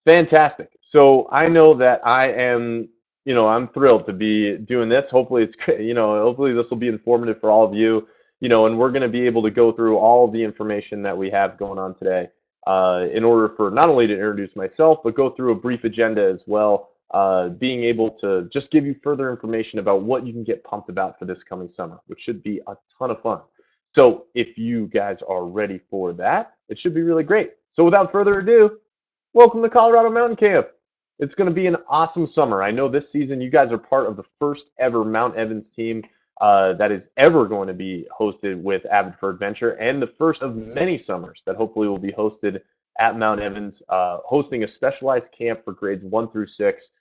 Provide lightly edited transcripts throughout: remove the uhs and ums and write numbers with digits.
Fantastic. So I know that I am, I'm thrilled to be doing this. Hopefully it's great. Hopefully this will be informative for all of you, and we're going to be able to go through all the information that we have going on today in order for not only to introduce myself, but go through a brief agenda as well, being able to just give you further information about what you can get pumped about for this coming summer, which should be a ton of fun. So if you guys are ready for that, it should be really great. So without further ado, welcome to Colorado Mountain Camp. It's going to be an awesome summer. I know this season you guys are part of the first ever Mount Evans team that is ever going to be hosted with Avid for Adventure, and the first of many summers that hopefully will be hosted at Mount Evans, hosting a specialized camp for grades 1 through 6,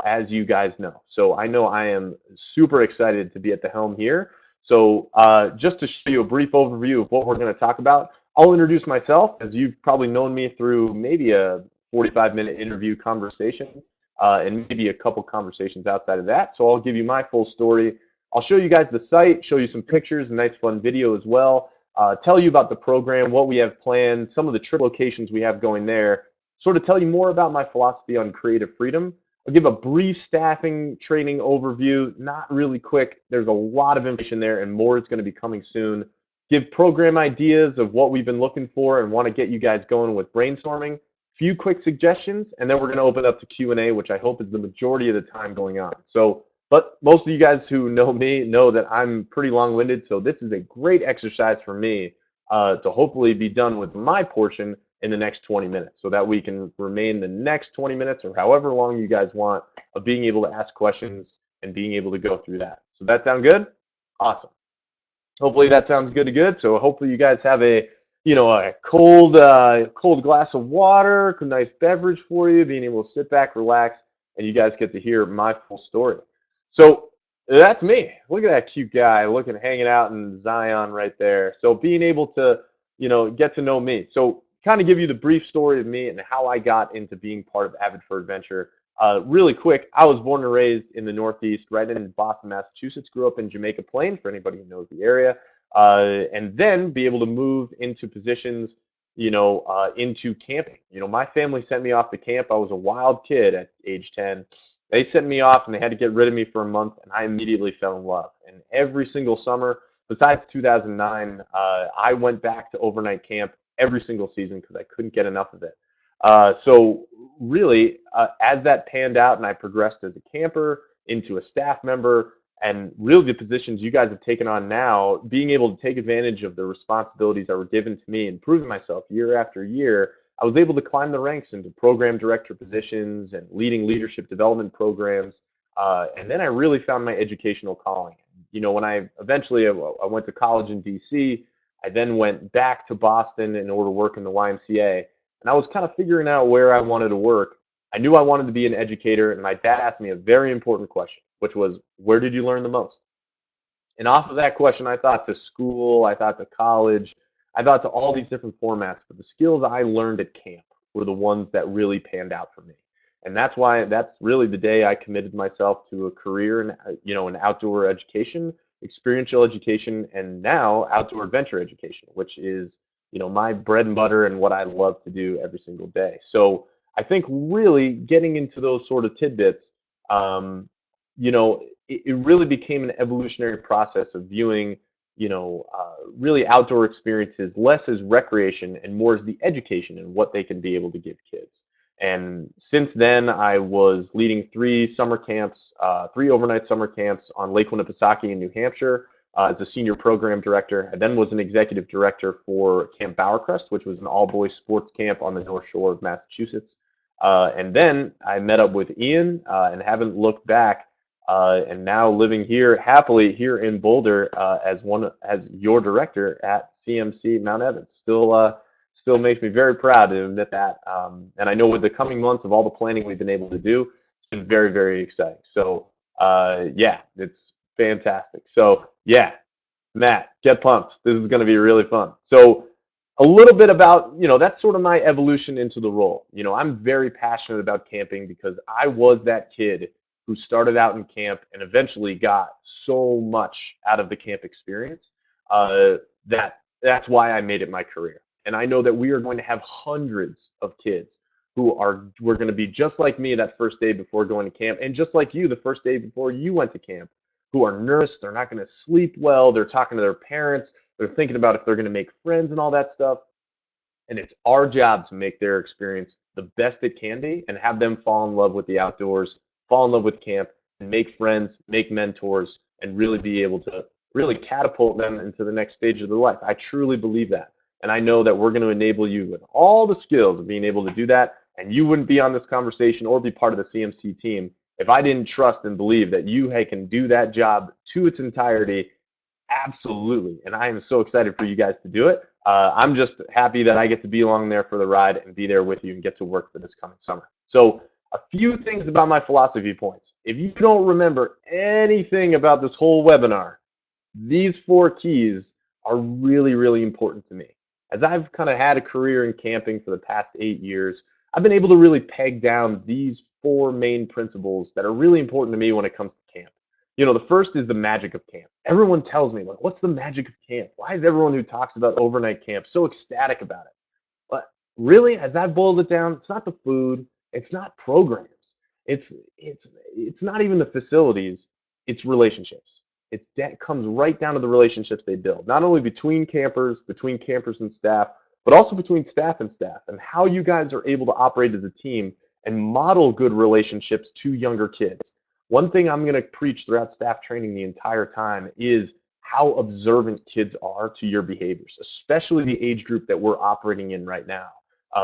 as you guys know. So I know I am super excited to be at the helm here. So just to show you a brief overview of what we're going to talk about, I'll introduce myself, as you've probably known me through maybe a 45-minute interview conversation and maybe a couple conversations outside of that. So I'll give you my full story. I'll show you guys the site, show you some pictures, a nice fun video as well, tell you about the program, what we have planned, some of the trip locations we have going there, sort of tell you more about my philosophy on creative freedom. I'll give a brief staffing training overview, not really quick. There's a lot of information there and more is going to be coming soon. Give program ideas of what we've been looking for and want to get you guys going with brainstorming. Few quick suggestions, and then we're going to open up to Q&A, which I hope is the majority of the time going on. So, but most of you guys who know me know that I'm pretty long-winded, so this is a great exercise for me to hopefully be done with my portion in the next 20 minutes so that we can remain the next 20 minutes or however long you guys want of being able to ask questions and being able to go through that. So that sound good? Awesome. Hopefully that sounds good to good. So hopefully you guys have a cold glass of water, a nice beverage for you, being able to sit back, relax, and you guys get to hear my full story. So that's me. Look at that cute guy hanging out in Zion right there. So being able to, get to know me. So kind of give you the brief story of me and how I got into being part of Avid for Adventure. Really quick, I was born and raised in the Northeast, right in Boston, Massachusetts. Grew up in Jamaica Plain, for anybody who knows the area, and then be able to move into positions, into camping. My family sent me off to camp. I was a wild kid at age 10. They sent me off, and they had to get rid of me for a month, and I immediately fell in love. And every single summer, besides 2009, I went back to overnight camp every single season because I couldn't get enough of it. So really, as that panned out and I progressed as a camper into a staff member, and really the positions you guys have taken on now, being able to take advantage of the responsibilities that were given to me and proving myself year after year, I was able to climb the ranks into program director positions and leading leadership development programs. And then I really found my educational calling. When I eventually I went to college in DC, I then went back to Boston in order to work in the YMCA. And I was kind of figuring out where I wanted to work. I knew I wanted to be an educator, and my dad asked me a very important question, which was, where did you learn the most? And off of that question, I thought to school, I thought to college, I thought to all these different formats, but the skills I learned at camp were the ones that really panned out for me. And that's really the day I committed myself to a career in outdoor education, experiential education, and now outdoor adventure education, which is my bread and butter and what I love to do every single day. So I think really getting into those sort of tidbits, it really became an evolutionary process of viewing, really outdoor experiences less as recreation and more as the education and what they can be able to give kids. And since then, I was leading three overnight summer camps on Lake Winnipesaukee in New Hampshire as a senior program director. I then was an executive director for Camp Bowercrest, which was an all-boys sports camp on the North Shore of Massachusetts. And then I met up with Ian and haven't looked back. And now living here happily here in Boulder as your director at CMC Mount Evans. Still makes me very proud to admit that. And I know with the coming months of all the planning we've been able to do, it's been very, very exciting. So yeah, it's fantastic. So yeah, Matt, get pumped. This is going to be really fun. So a little bit about, that's sort of my evolution into the role. I'm very passionate about camping because I was that kid who started out in camp and eventually got so much out of the camp experience that's why I made it my career. And I know that we are going to have hundreds of kids were going to be just like me that first day before going to camp, and just like you the first day before you went to camp, who are nervous, they're not going to sleep well, they're talking to their parents, they're thinking about if they're going to make friends and all that stuff. And it's our job to make their experience the best it can be and have them fall in love with the outdoors, fall in love with camp, and make friends, make mentors, and really be able to really catapult them into the next stage of their life. I truly believe that. And I know that we're going to enable you with all the skills of being able to do that. And you wouldn't be on this conversation or be part of the CMC team if I didn't trust and believe that you can do that job to its entirety. Absolutely. And I am so excited for you guys to do it. I'm just happy that I get to be along there for the ride and be there with you and get to work for this coming summer. So a few things about my philosophy points. If you don't remember anything about this whole webinar, these 4 keys are really, really important to me. As I've kind of had a career in camping for the past 8 years, I've been able to really peg down these 4 main principles that are really important to me when it comes to camp. The first is the magic of camp. Everyone tells me, like, what's the magic of camp? Why is everyone who talks about overnight camp so ecstatic about it? But really, as I've boiled it down, it's not the food, it's not programs, it's not even the facilities, it's relationships. That comes right down to the relationships they build, not only between campers and staff, but also between staff and how you guys are able to operate as a team and model good relationships to younger kids. One thing I'm going to preach throughout staff training the entire time is how observant kids are to your behaviors, especially the age group that we're operating in right now.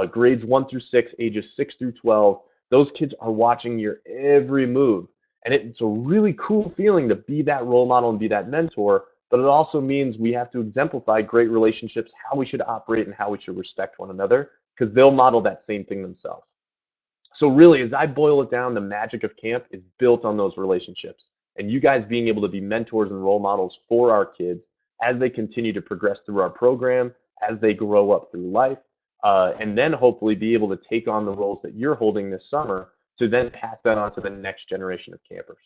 Grades 1 through 6, ages 6 through 12, those kids are watching your every move. And it's a really cool feeling to be that role model and be that mentor, but it also means we have to exemplify great relationships, how we should operate and how we should respect one another, because they'll model that same thing themselves. So really, as I boil it down, the magic of camp is built on those relationships. And you guys being able to be mentors and role models for our kids as they continue to progress through our program, as they grow up through life, and then hopefully be able to take on the roles that you're holding this summer to then pass that on to the next generation of campers.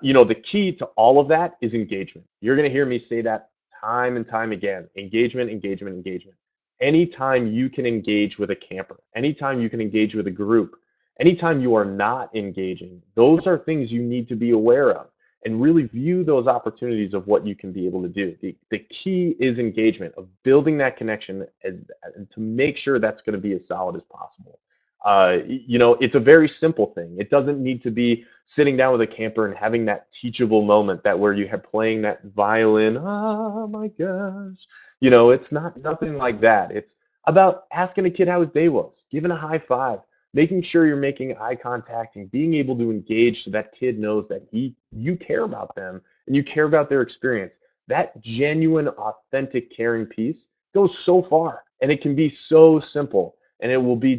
The key to all of that is engagement. You're going to hear me say that time and time again. Engagement, engagement, engagement. Anytime you can engage with a camper, anytime you can engage with a group, anytime you are not engaging, those are things you need to be aware of and really view those opportunities of what you can be able to do. The key is engagement, of building that connection to make sure that's going to be as solid as possible. It's a very simple thing. It doesn't need to be sitting down with a camper and having that teachable moment that where you have playing that violin, oh my gosh. It's nothing like that. It's about asking a kid how his day was, giving a high five, making sure you're making eye contact and being able to engage so that kid knows that you care about them and you care about their experience. That genuine, authentic, caring piece goes so far, and it can be so simple, and it will be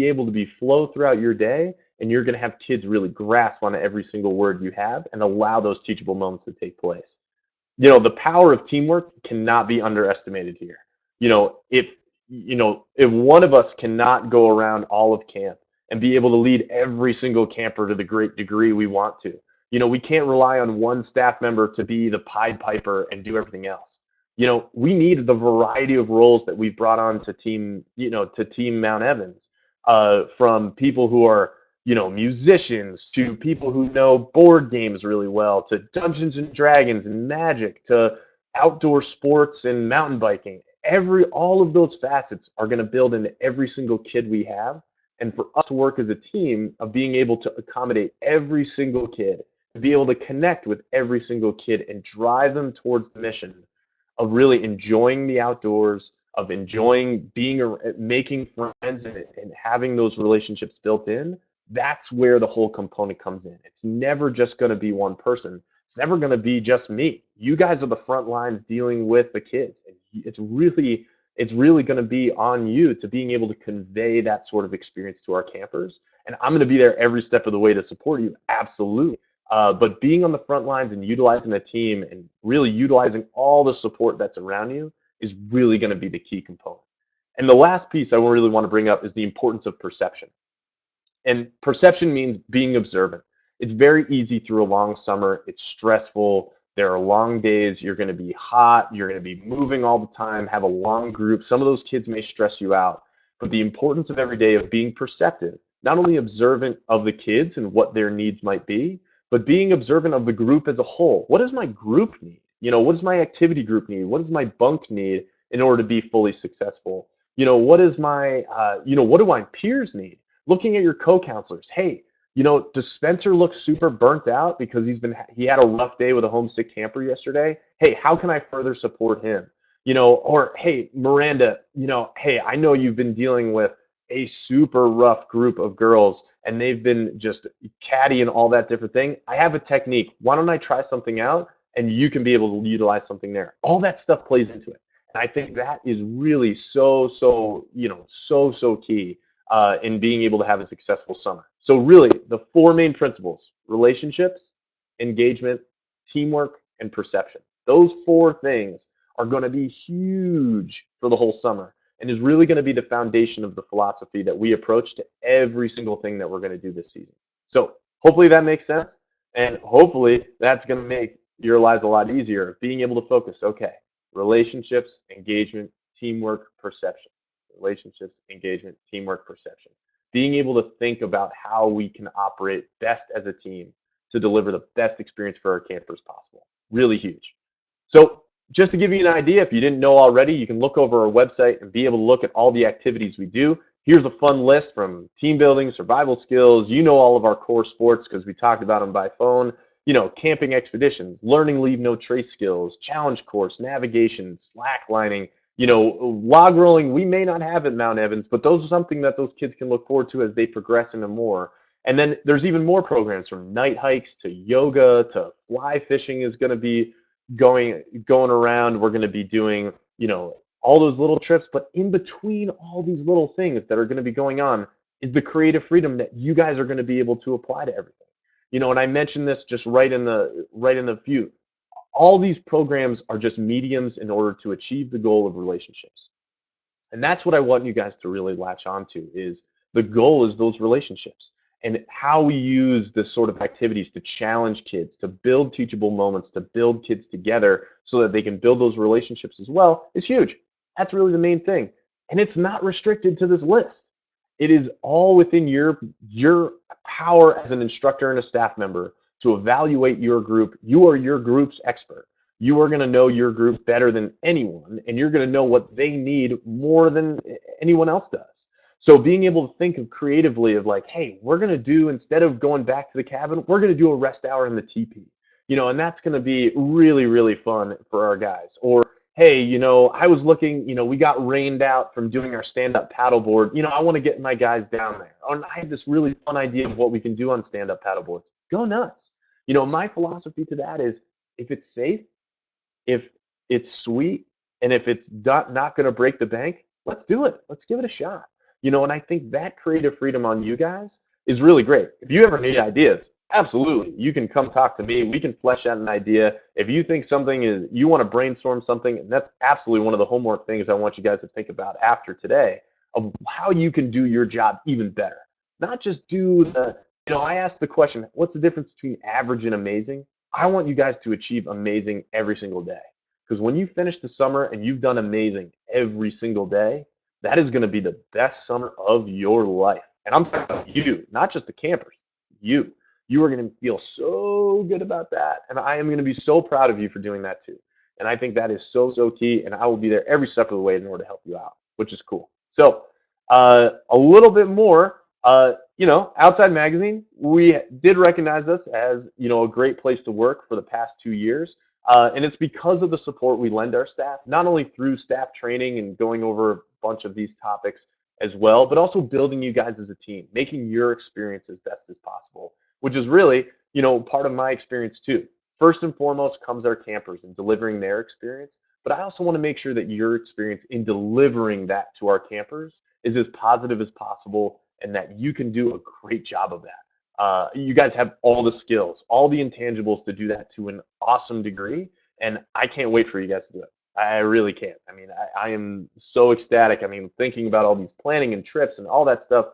able to be flow throughout your day, and you're going to have kids really grasp on every single word you have and allow those teachable moments to take place. The power of teamwork cannot be underestimated here. If one of us cannot go around all of camp and be able to lead every single camper to the great degree we want to, we can't rely on one staff member to be the Pied Piper and do everything else. We need the variety of roles that we've brought on to team Mount Evans, from people who are, musicians, to people who know board games really well, to Dungeons and Dragons and Magic, to outdoor sports and mountain biking. All of those facets are going to build into every single kid we have. And for us to work as a team of being able to accommodate every single kid, to be able to connect with every single kid and drive them towards the mission of really enjoying the outdoors, of enjoying making friends and having those relationships built in, that's where the whole component comes in. It's never just going to be one person. It's never going to be just me. You guys are the front lines dealing with the kids. And it's really going to be on you to being able to convey that sort of experience to our campers. And I'm going to be there every step of the way to support you, absolutely. But being on the front lines and utilizing the team and really utilizing all the support that's around you is really going to be the key component. And the last piece I really want to bring up is the importance of perception. And perception means being observant. It's very easy through a long summer. It's stressful. There are long days. You're going to be hot. You're going to be moving all the time, have a long group. Some of those kids may stress you out. but the importance of every day of being perceptive, not only observant of the kids and what their needs might be, but being observant of the group as a whole. What does my group need? What does my activity group need? What does my bunk need in order to be fully successful? What is my, what do my peers need? Looking at your co-counselors. Hey, does Spencer look super burnt out because he had a rough day with a homesick camper yesterday? Hey, how can I further support him? Or hey, Miranda, hey, I know you've been dealing with a super rough group of girls and they've been just catty and all that different thing. I have a technique. Why don't I try something out and you can be able to utilize something there? All that stuff plays into it. And I think that is really so key in being able to have a successful summer. So really, the four main principles: relationships, engagement, teamwork, and perception. Those four things are going to be huge for the whole summer and is really going to be the foundation of the philosophy that we approach to every single thing that we're going to do this season. So hopefully that makes sense, and hopefully that's going to make your lives a lot easier, being able to focus. Okay, relationships, engagement, teamwork, perception. Relationships, engagement, teamwork, perception. Being able to think about how we can operate best as a team to deliver the best experience for our campers possible. Really huge. So just to give you an idea, if you didn't know already, you can look over our website and be able to look at all the activities we do. Here's a fun list from team building, survival skills, all of our core sports because we talked about them by phone, camping expeditions, learning leave no trace skills, challenge course, navigation, slacklining, log rolling. We may not have at Mount Evans, but those are something that those kids can look forward to as they progress into more. And then there's even more programs, from night hikes to yoga to fly fishing is going to be going around. We're going to be doing, all those little trips, but in between all these little things that are going to be going on is the creative freedom that you guys are going to be able to apply to everything. And I mentioned this just right in the view. All these programs are just mediums in order to achieve the goal of relationships. And that's what I want you guys to really latch onto, is the goal is those relationships, and how we use this sort of activities to challenge kids, to build teachable moments, to build kids together so that they can build those relationships as well is huge. That's really the main thing. And it's not restricted to this list. It is all within your power as an instructor and a staff member to evaluate your group. You are your group's expert. You are going to know your group better than anyone, and you're going to know what they need more than anyone else does. So being able to think of creatively of like, hey, we're going to do, instead of going back to the cabin, we're going to do a rest hour in the teepee, and that's going to be really, really fun for our guys. Or, hey, I was looking, we got rained out from doing our stand-up paddleboard. I want to get my guys down there. And I have this really fun idea of what we can do on stand-up paddleboards. Go nuts. My philosophy to that is, if it's safe, if it's sweet, and if it's not going to break the bank, let's do it. Let's give it a shot. And I think that creative freedom on you guys is really great. If you ever need ideas, absolutely, you can come talk to me. We can flesh out an idea. If you think you want to brainstorm something, and that's absolutely one of the homework things I want you guys to think about after today, of how you can do your job even better. Not just do I asked the question, what's the difference between average and amazing? I want you guys to achieve amazing every single day. Because when you finish the summer and you've done amazing every single day, that is going to be the best summer of your life. And I'm talking about you, not just the campers. You. You are going to feel so good about that. And I am going to be so proud of you for doing that too. And I think that is so key. And I will be there every step of the way in order to help you out, which is cool. So a little bit more. Outside Magazine, we did recognize us as, a great place to work for the past 2 years. And it's because of the support we lend our staff, not only through staff training and going over a bunch of these topics as well, but also building you guys as a team, making your experience as best as possible, which is really, part of my experience too. First and foremost comes our campers and delivering their experience. But I also want to make sure that your experience in delivering that to our campers is as positive as possible, and that you can do a great job of that. You guys have all the skills, all the intangibles to do that to an awesome degree, and I can't wait for you guys to do it. I really can't. I mean, I am so ecstatic. I mean, thinking about all these planning and trips and all that stuff,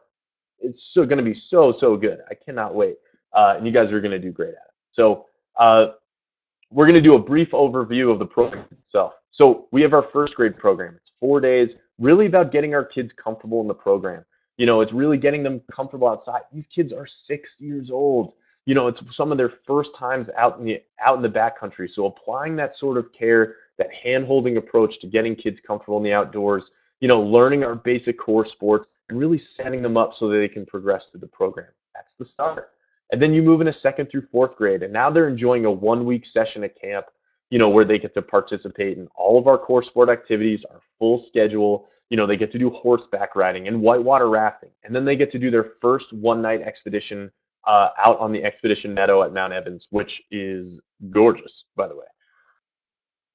it's going to be so good. I cannot wait, and you guys are going to do great at it. So we're going to do a brief overview of the program itself. So we have our first grade program. It's 4 days, really about getting our kids comfortable in the program. It's really getting them comfortable outside. These kids are 6 years old. It's some of their first times out in the backcountry. So applying that sort of care, that hand-holding approach to getting kids comfortable in the outdoors, learning our basic core sports and really setting them up so that they can progress through the program. That's the start. And then you move into second through fourth grade, and now they're enjoying a 1 week session at camp, where they get to participate in all of our core sport activities, our full schedule. They get to do horseback riding and whitewater rafting, and then they get to do their first one-night expedition out on the expedition meadow at Mount Evans, which is gorgeous, by the way.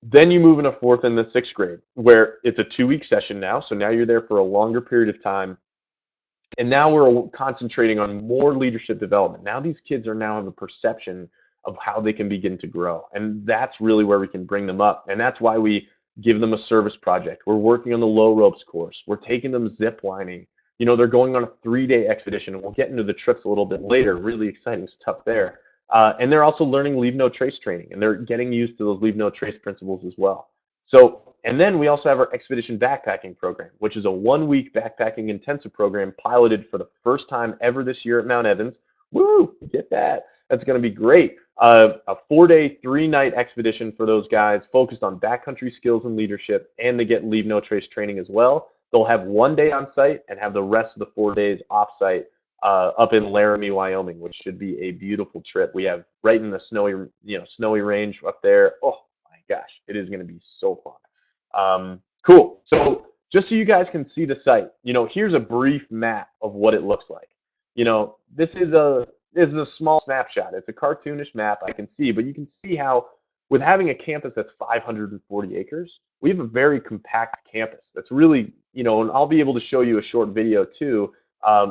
Then you move into fourth and the sixth grade, where it's a 2 week session now. So now you're there for a longer period of time. And now we're concentrating on more leadership development. Now these kids now have a perception of how they can begin to grow. And that's really where we can bring them up. And that's why we give them a service project. We're working on the low ropes course. We're taking them zip lining. They're going on a 3-day expedition. And we'll get into the trips a little bit later. Really exciting stuff there. And they're also learning leave no trace training, and they're getting used to those leave no trace principles as well. So, and then we also have our expedition backpacking program, which is a 1 week backpacking intensive program piloted for the first time ever this year at Mount Evans. Woo, get that. That's going to be great. A 4-day, 3-night expedition for those guys focused on backcountry skills and leadership, and they get leave no trace training as well. They'll have 1 day on site and have the rest of the 4 days off site up in Laramie, Wyoming, which should be a beautiful trip. We have right in the snowy range up there. Oh my gosh, it is going to be so fun. Cool. So just so you guys can see the site, here's a brief map of what it looks like. This is a small snapshot. It's a cartoonish map I can see, but you can see how with having a campus that's 540 acres, we have a very compact campus that's really, and I'll be able to show you a short video too.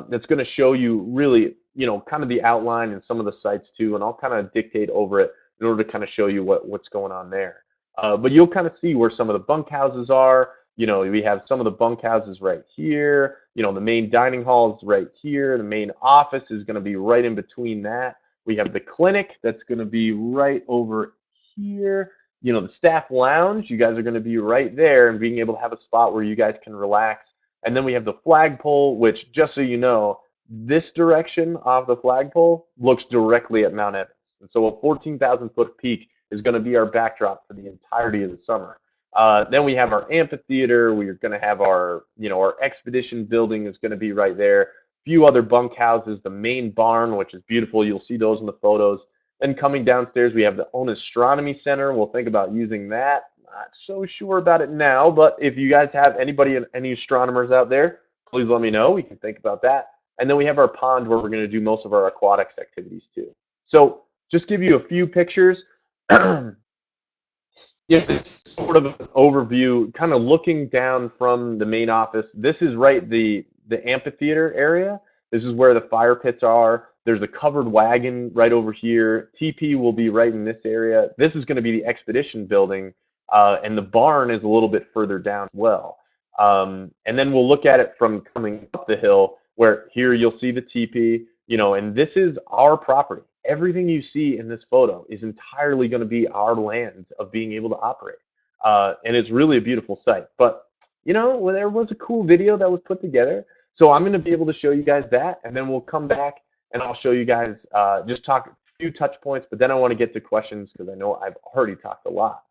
That's going to show you really, kind of the outline and some of the sites too, and I'll kind of dictate over it in order to kind of show you what's going on there. But you'll kind of see where some of the bunkhouses are. We have some of the bunkhouses right here. The main dining hall is right here. The main office is going to be right in between that. We have the clinic that's going to be right over here. The staff lounge, you guys are going to be right there and being able to have a spot where you guys can relax. And then we have the flagpole, which, just so you know, this direction off the flagpole looks directly at Mount Evans. And so a 14,000-foot peak is going to be our backdrop for the entirety of the summer. Then we have our amphitheater. We're going to have our expedition building is going to be right there. A few other bunkhouses, the main barn, which is beautiful. You'll see those in the photos. Then coming downstairs, we have the own astronomy center. We'll think about using that. Not so sure about it now, but if you guys have any astronomers out there, please let me know. We can think about that. And then we have our pond where we're going to do most of our aquatics activities too. So just give you a few pictures. It's sort of an overview, kind of looking down from the main office. This is the amphitheater area. This is where the fire pits are. There's a covered wagon right over here. TP will be right in this area. This is going to be the expedition building. And the barn is a little bit further down as well. And then we'll look at it from coming up the hill, where here you'll see the teepee, and this is our property. Everything you see in this photo is entirely going to be our land of being able to operate. And it's really a beautiful site. But, there was a cool video that was put together. So I'm going to be able to show you guys that, and then we'll come back and I'll show you guys, just talk a few touch points, but then I want to get to questions because I know I've already talked a lot.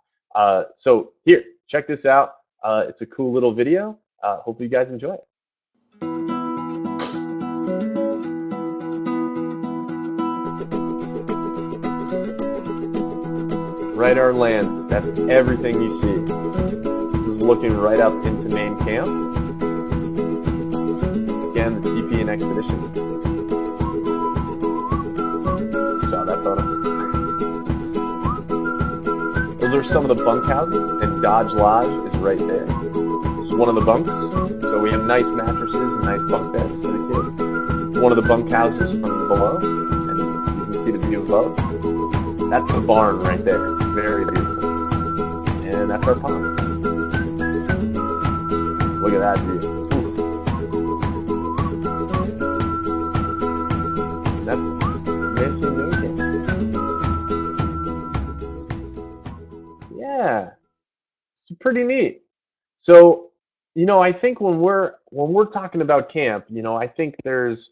So here, check this out. It's a cool little video. Hopefully you guys enjoy it. Rightor land, that's everything you see. This is looking right up into main camp. Again, the TP and expedition. Saw that photo. Those are some of the bunkhouses, and Dodge Lodge is right there. This is one of the bunks, so we have nice mattresses and nice bunk beds for the kids. It's one of the bunkhouses from below, and you can see the view above. That's the barn right there, very beautiful. And that's our pond. Look at that view. Ooh. That's amazing. Yeah. It's pretty neat. So, I think when we're talking about camp, I think there's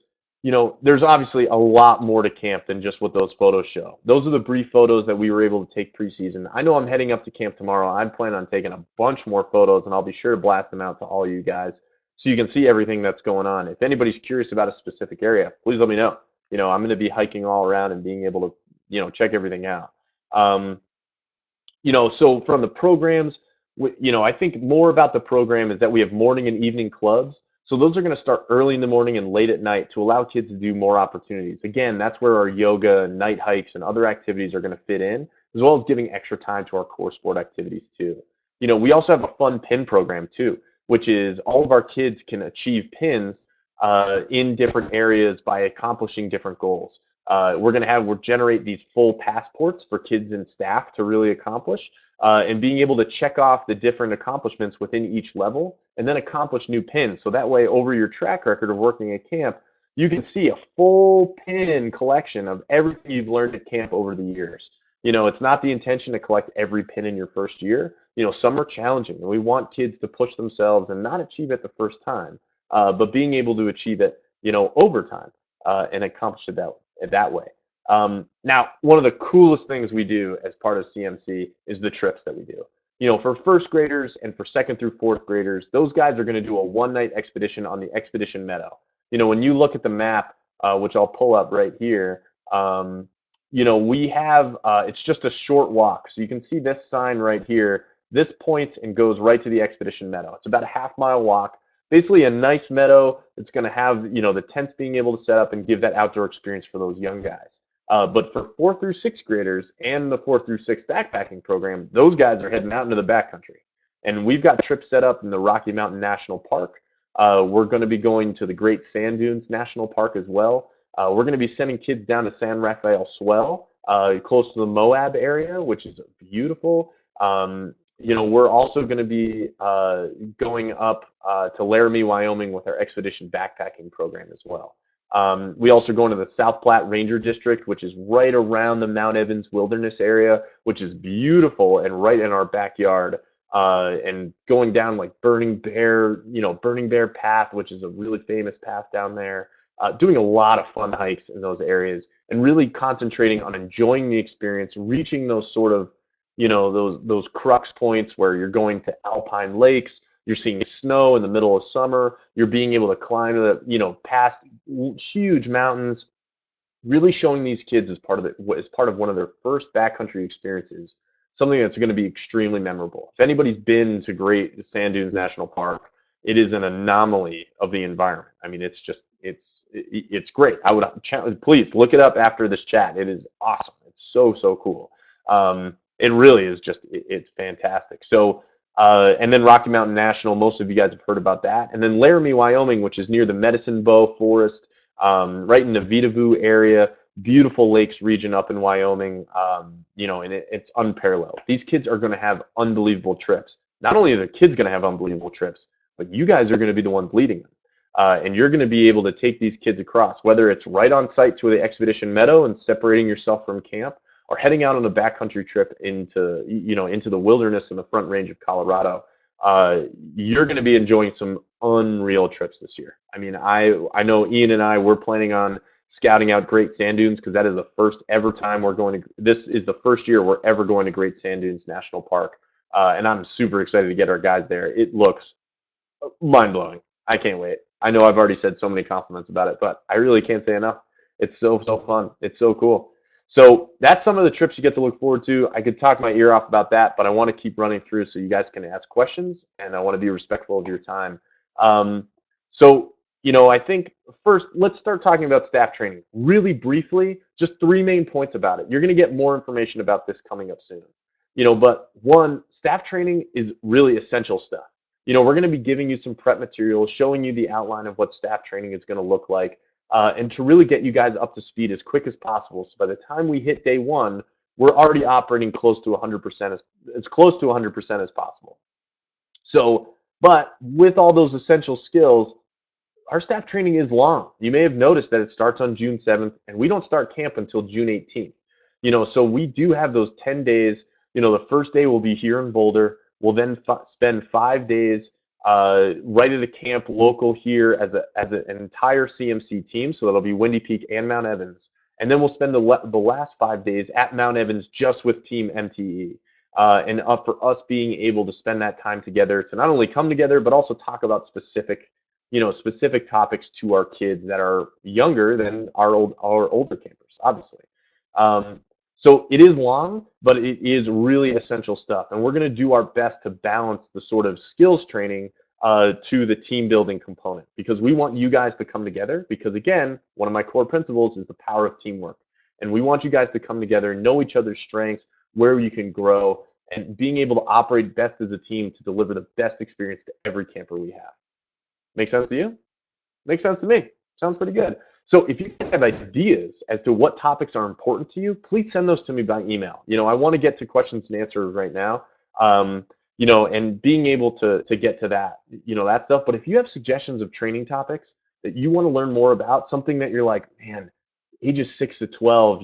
obviously a lot more to camp than just what those photos show. Those are the brief photos that we were able to take preseason. I know I'm heading up to camp tomorrow. I plan on taking a bunch more photos, and I'll be sure to blast them out to all you guys so you can see everything that's going on. If anybody's curious about a specific area, please let me know. I'm going to be hiking all around and being able to, check everything out. Um, so from the programs, I think more about the program is that we have morning and evening clubs. So those are going to start early in the morning and late at night to allow kids to do more opportunities. Again, that's where our yoga, night hikes, and other activities are going to fit in, as well as giving extra time to our core sport activities too. We also have a fun pin program too, which is all of our kids can achieve pins in different areas by accomplishing different goals. We'll generate these full passports for kids and staff to really accomplish, and being able to check off the different accomplishments within each level and then accomplish new pins. So that way, over your track record of working at camp, you can see a full pin collection of everything you've learned at camp over the years. It's not the intention to collect every pin in your first year. Some are challenging, and we want kids to push themselves and not achieve it the first time, but being able to achieve it, over time, and accomplish it that way. Now, one of the coolest things we do as part of CMC is the trips that we do. For first graders and for second through fourth graders, those guys are going to do a one-night expedition on the Expedition Meadow. When you look at the map, which I'll pull up right here, we have, it's just a short walk. So you can see this sign right here. This points and goes right to the Expedition Meadow. It's about a half-mile walk. Basically a nice meadow. It's going to have, the tents being able to set up and give that outdoor experience for those young guys. But for 4th through 6th graders and the 4th through 6th backpacking program, those guys are heading out into the backcountry. And we've got trips set up in the Rocky Mountain National Park. We're going to be going to the Great Sand Dunes National Park as well. We're going to be sending kids down to San Rafael Swell, close to the Moab area, which is beautiful. We're also going to be going up to Laramie, Wyoming with our expedition backpacking program as well. We also go into the South Platte Ranger District, which is right around the Mount Evans Wilderness area, which is beautiful and right in our backyard. And going down like Burning Bear Path, which is a really famous path down there. Doing a lot of fun hikes in those areas and really concentrating on enjoying the experience, reaching those sort of, those crux points where you're going to alpine lakes, you're seeing snow in the middle of summer, you're being able to climb past huge mountains, really showing these kids as part of one of their first backcountry experiences, something that's going to be extremely memorable. If anybody's been to Great Sand Dunes National Park, it is an anomaly of the environment. I mean, it's great. I would challenge, please look it up after this chat. It is awesome. It's so cool. It really is it's fantastic. So, and then Rocky Mountain National, most of you guys have heard about that. And then Laramie, Wyoming, which is near the Medicine Bow Forest, right in the Vitavue area, beautiful lakes region up in Wyoming, and it's unparalleled. These kids are going to have unbelievable trips. Not only are the kids going to have unbelievable trips, but you guys are going to be the ones leading them. And you're going to be able to take these kids across, whether it's right on site to the Expedition Meadow and separating yourself from camp, or heading out on a backcountry trip into the wilderness in the Front Range of Colorado. You're going to be enjoying some unreal trips this year. I mean, I know Ian and I, we're planning on scouting out Great Sand Dunes because that is the first ever time this is the first year we're ever going to Great Sand Dunes National Park. And I'm super excited to get our guys there. It looks mind-blowing. I can't wait. I know I've already said so many compliments about it, but I really can't say enough. It's so fun. It's so cool. So that's some of the trips you get to look forward to. I could talk my ear off about that, but I want to keep running through so you guys can ask questions, and I want to be respectful of your time. I think first, let's start talking about staff training. Really briefly, just 3 main points about it. You're going to get more information about this coming up soon. But one, staff training is really essential stuff. We're going to be giving you some prep materials, showing you the outline of what staff training is going to look like. And to really get you guys up to speed as quick as possible. So by the time we hit day 1, we're already operating close to 100%, as close to 100% as possible. So, but with all those essential skills, our staff training is long. You may have noticed that it starts on June 7th, and we don't start camp until June 18th. So we do have those 10 days. The first day will be here in Boulder. We'll then spend 5 days right at a camp local here as an entire CMC team. So that'll be Windy Peak and Mount Evans. And then we'll spend the last 5 days at Mount Evans just with Team MTE. And up for us being able to spend that time together to not only come together, but also talk about specific topics to our kids that are younger than our older campers, obviously. Um, so it is long, but it is really essential stuff. And we're going to do our best to balance the sort of skills training to the team building component because we want you guys to come together because, again, one of my core principles is the power of teamwork. And we want you guys to come together, know each other's strengths, where you can grow, and being able to operate best as a team to deliver the best experience to every camper we have. Make sense to you? Makes sense to me. Sounds pretty good. So if you have ideas as to what topics are important to you, please send those to me by email. I want to get to questions and answers right now. And being able to get to that, that stuff. But if you have suggestions of training topics that you want to learn more about, something that you're like, man, ages 6 to 12,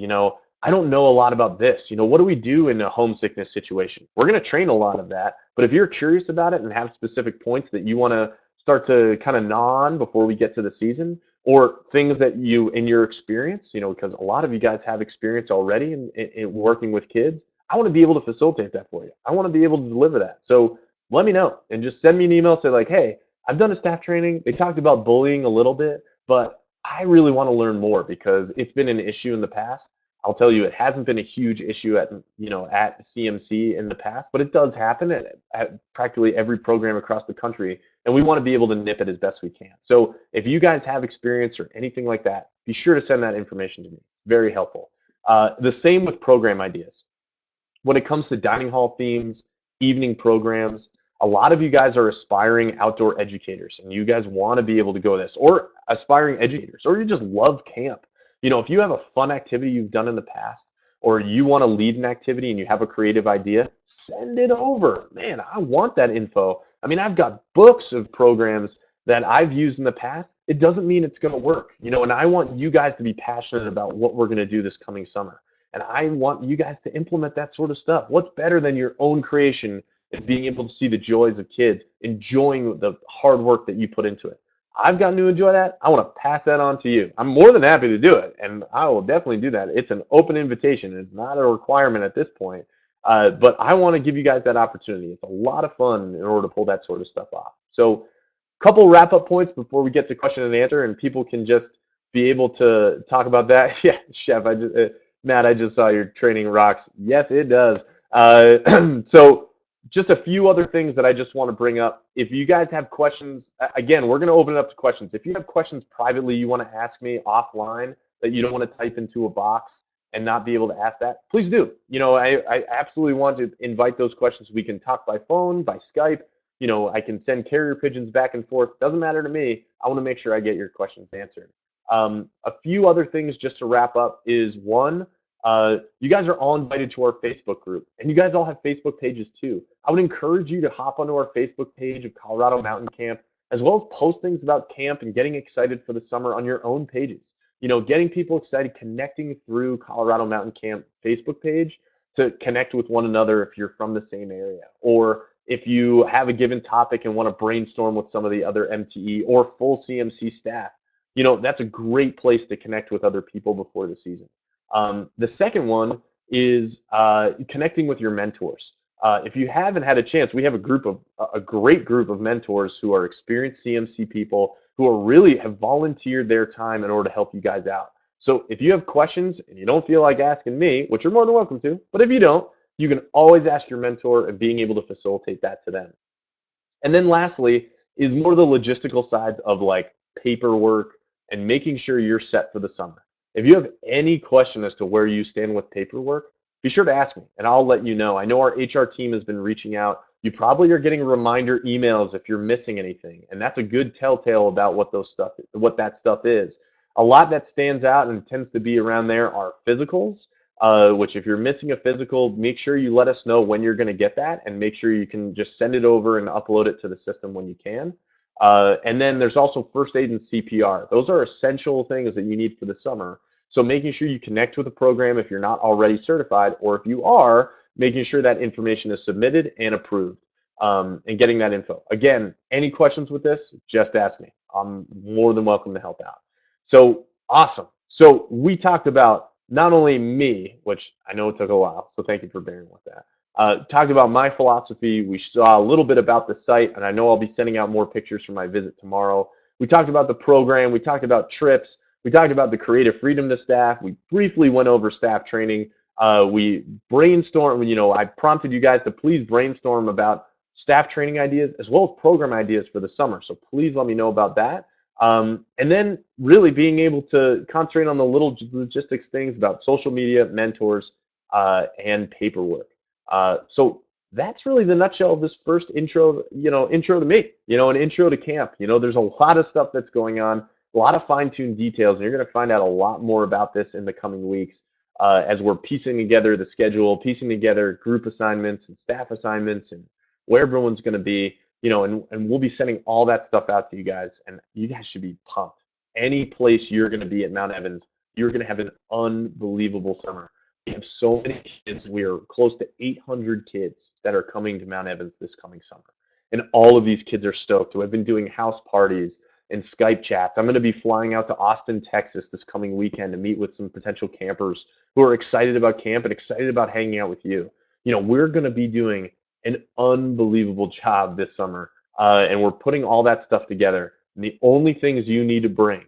I don't know a lot about this. What do we do in a homesickness situation? We're going to train a lot of that. But if you're curious about it and have specific points that you want to start to kind of gnaw on before we get to the season, or things that you, in your experience, because a lot of you guys have experience already in working with kids, I want to be able to facilitate that for you. I want to be able to deliver that. So let me know and just send me an email, say like, hey, I've done a staff training. They talked about bullying a little bit, but I really want to learn more because it's been an issue in the past. I'll tell you, it hasn't been a huge issue at CMC in the past, but it does happen at practically every program across the country, and we want to be able to nip it as best we can. So if you guys have experience or anything like that, be sure to send that information to me. It's very helpful. The same with program ideas. When it comes to dining hall themes, evening programs, a lot of you guys are aspiring outdoor educators, and you guys want to be able to go this, or aspiring educators, or you just love camp. If you have a fun activity you've done in the past, or you want to lead an activity and you have a creative idea, send it over. Man, I want that info. I mean, I've got books of programs that I've used in the past. It doesn't mean it's going to work, and I want you guys to be passionate about what we're going to do this coming summer. And I want you guys to implement that sort of stuff. What's better than your own creation and being able to see the joys of kids enjoying the hard work that you put into it? I've gotten to enjoy that. I want to pass that on to you. I'm more than happy to do it, and I will definitely do that. It's an open invitation. It's not a requirement at this point, but I want to give you guys that opportunity. It's a lot of fun in order to pull that sort of stuff off. So couple wrap-up points before we get to question and answer, and people can just be able to talk about that. Yeah, Chef, Matt, I just saw your training rocks. Yes, it does. So just a few other things that I just want to bring up. If you guys have questions, again, we're going to open it up to questions. If you have questions privately you want to ask me offline that you don't want to type into a box and not be able to ask that, please do. I absolutely want to invite those questions. We can talk by phone, by Skype. I can send carrier pigeons back and forth. Doesn't matter to me. I want to make sure I get your questions answered. A few other things just to wrap up is one, you guys are all invited to our Facebook group, and you guys all have Facebook pages too. I would encourage you to hop onto our Facebook page of Colorado Mountain Camp, as well as post things about camp and getting excited for the summer on your own pages. Getting people excited, connecting through Colorado Mountain Camp Facebook page to connect with one another if you're from the same area, or if you have a given topic and want to brainstorm with some of the other MTE or full CMC staff. That's a great place to connect with other people before the season. The second one is connecting with your mentors. If you haven't had a chance, we have a great group of mentors who are experienced CMC people who are really have volunteered their time in order to help you guys out. So if you have questions and you don't feel like asking me, which you're more than welcome to, but if you don't, you can always ask your mentor and being able to facilitate that to them. And then lastly is more the logistical sides of like paperwork and making sure you're set for the summer. If you have any question as to where you stand with paperwork, be sure to ask me and I'll let you know. I know our HR team has been reaching out. You probably are getting reminder emails if you're missing anything, and that's a good telltale about what that stuff is. A lot that stands out and tends to be around there are physicals, which if you're missing a physical, make sure you let us know when you're going to get that and make sure you can just send it over and upload it to the system when you can. And then there's also first aid and CPR. Those are essential things that you need for the summer. So making sure you connect with the program if you're not already certified, or if you are, making sure that information is submitted and approved. and getting that info. Again, any questions with this, just ask me. I'm more than welcome to help out. So awesome. So we talked about not only me, which I know it took a while, so thank you for bearing with that. Talked about my philosophy. We saw a little bit about the site, and I know I'll be sending out more pictures from my visit tomorrow. We talked about the program. We talked about trips. We talked about the creative freedom to staff. We briefly went over staff training. We brainstormed, I prompted you guys to please brainstorm about staff training ideas as well as program ideas for the summer. So please let me know about that. And then really being able to concentrate on the little logistics things about social media, mentors, and paperwork. So that's really the nutshell of this first intro to me, an intro to camp. There's a lot of stuff that's going on, a lot of fine-tuned details, and you're going to find out a lot more about this in the coming weeks as we're piecing together the schedule, piecing together group assignments and staff assignments and where everyone's going to be, and we'll be sending all that stuff out to you guys, and you guys should be pumped. Any place you're going to be at Mount Evans, you're going to have an unbelievable summer. We have so many kids. We are close to 800 kids that are coming to Mount Evans this coming summer. And all of these kids are stoked. I've been doing house parties and Skype chats. I'm going to be flying out to Austin, Texas this coming weekend to meet with some potential campers who are excited about camp and excited about hanging out with you. We're going to be doing an unbelievable job this summer, and we're putting all that stuff together. And the only things you need to bring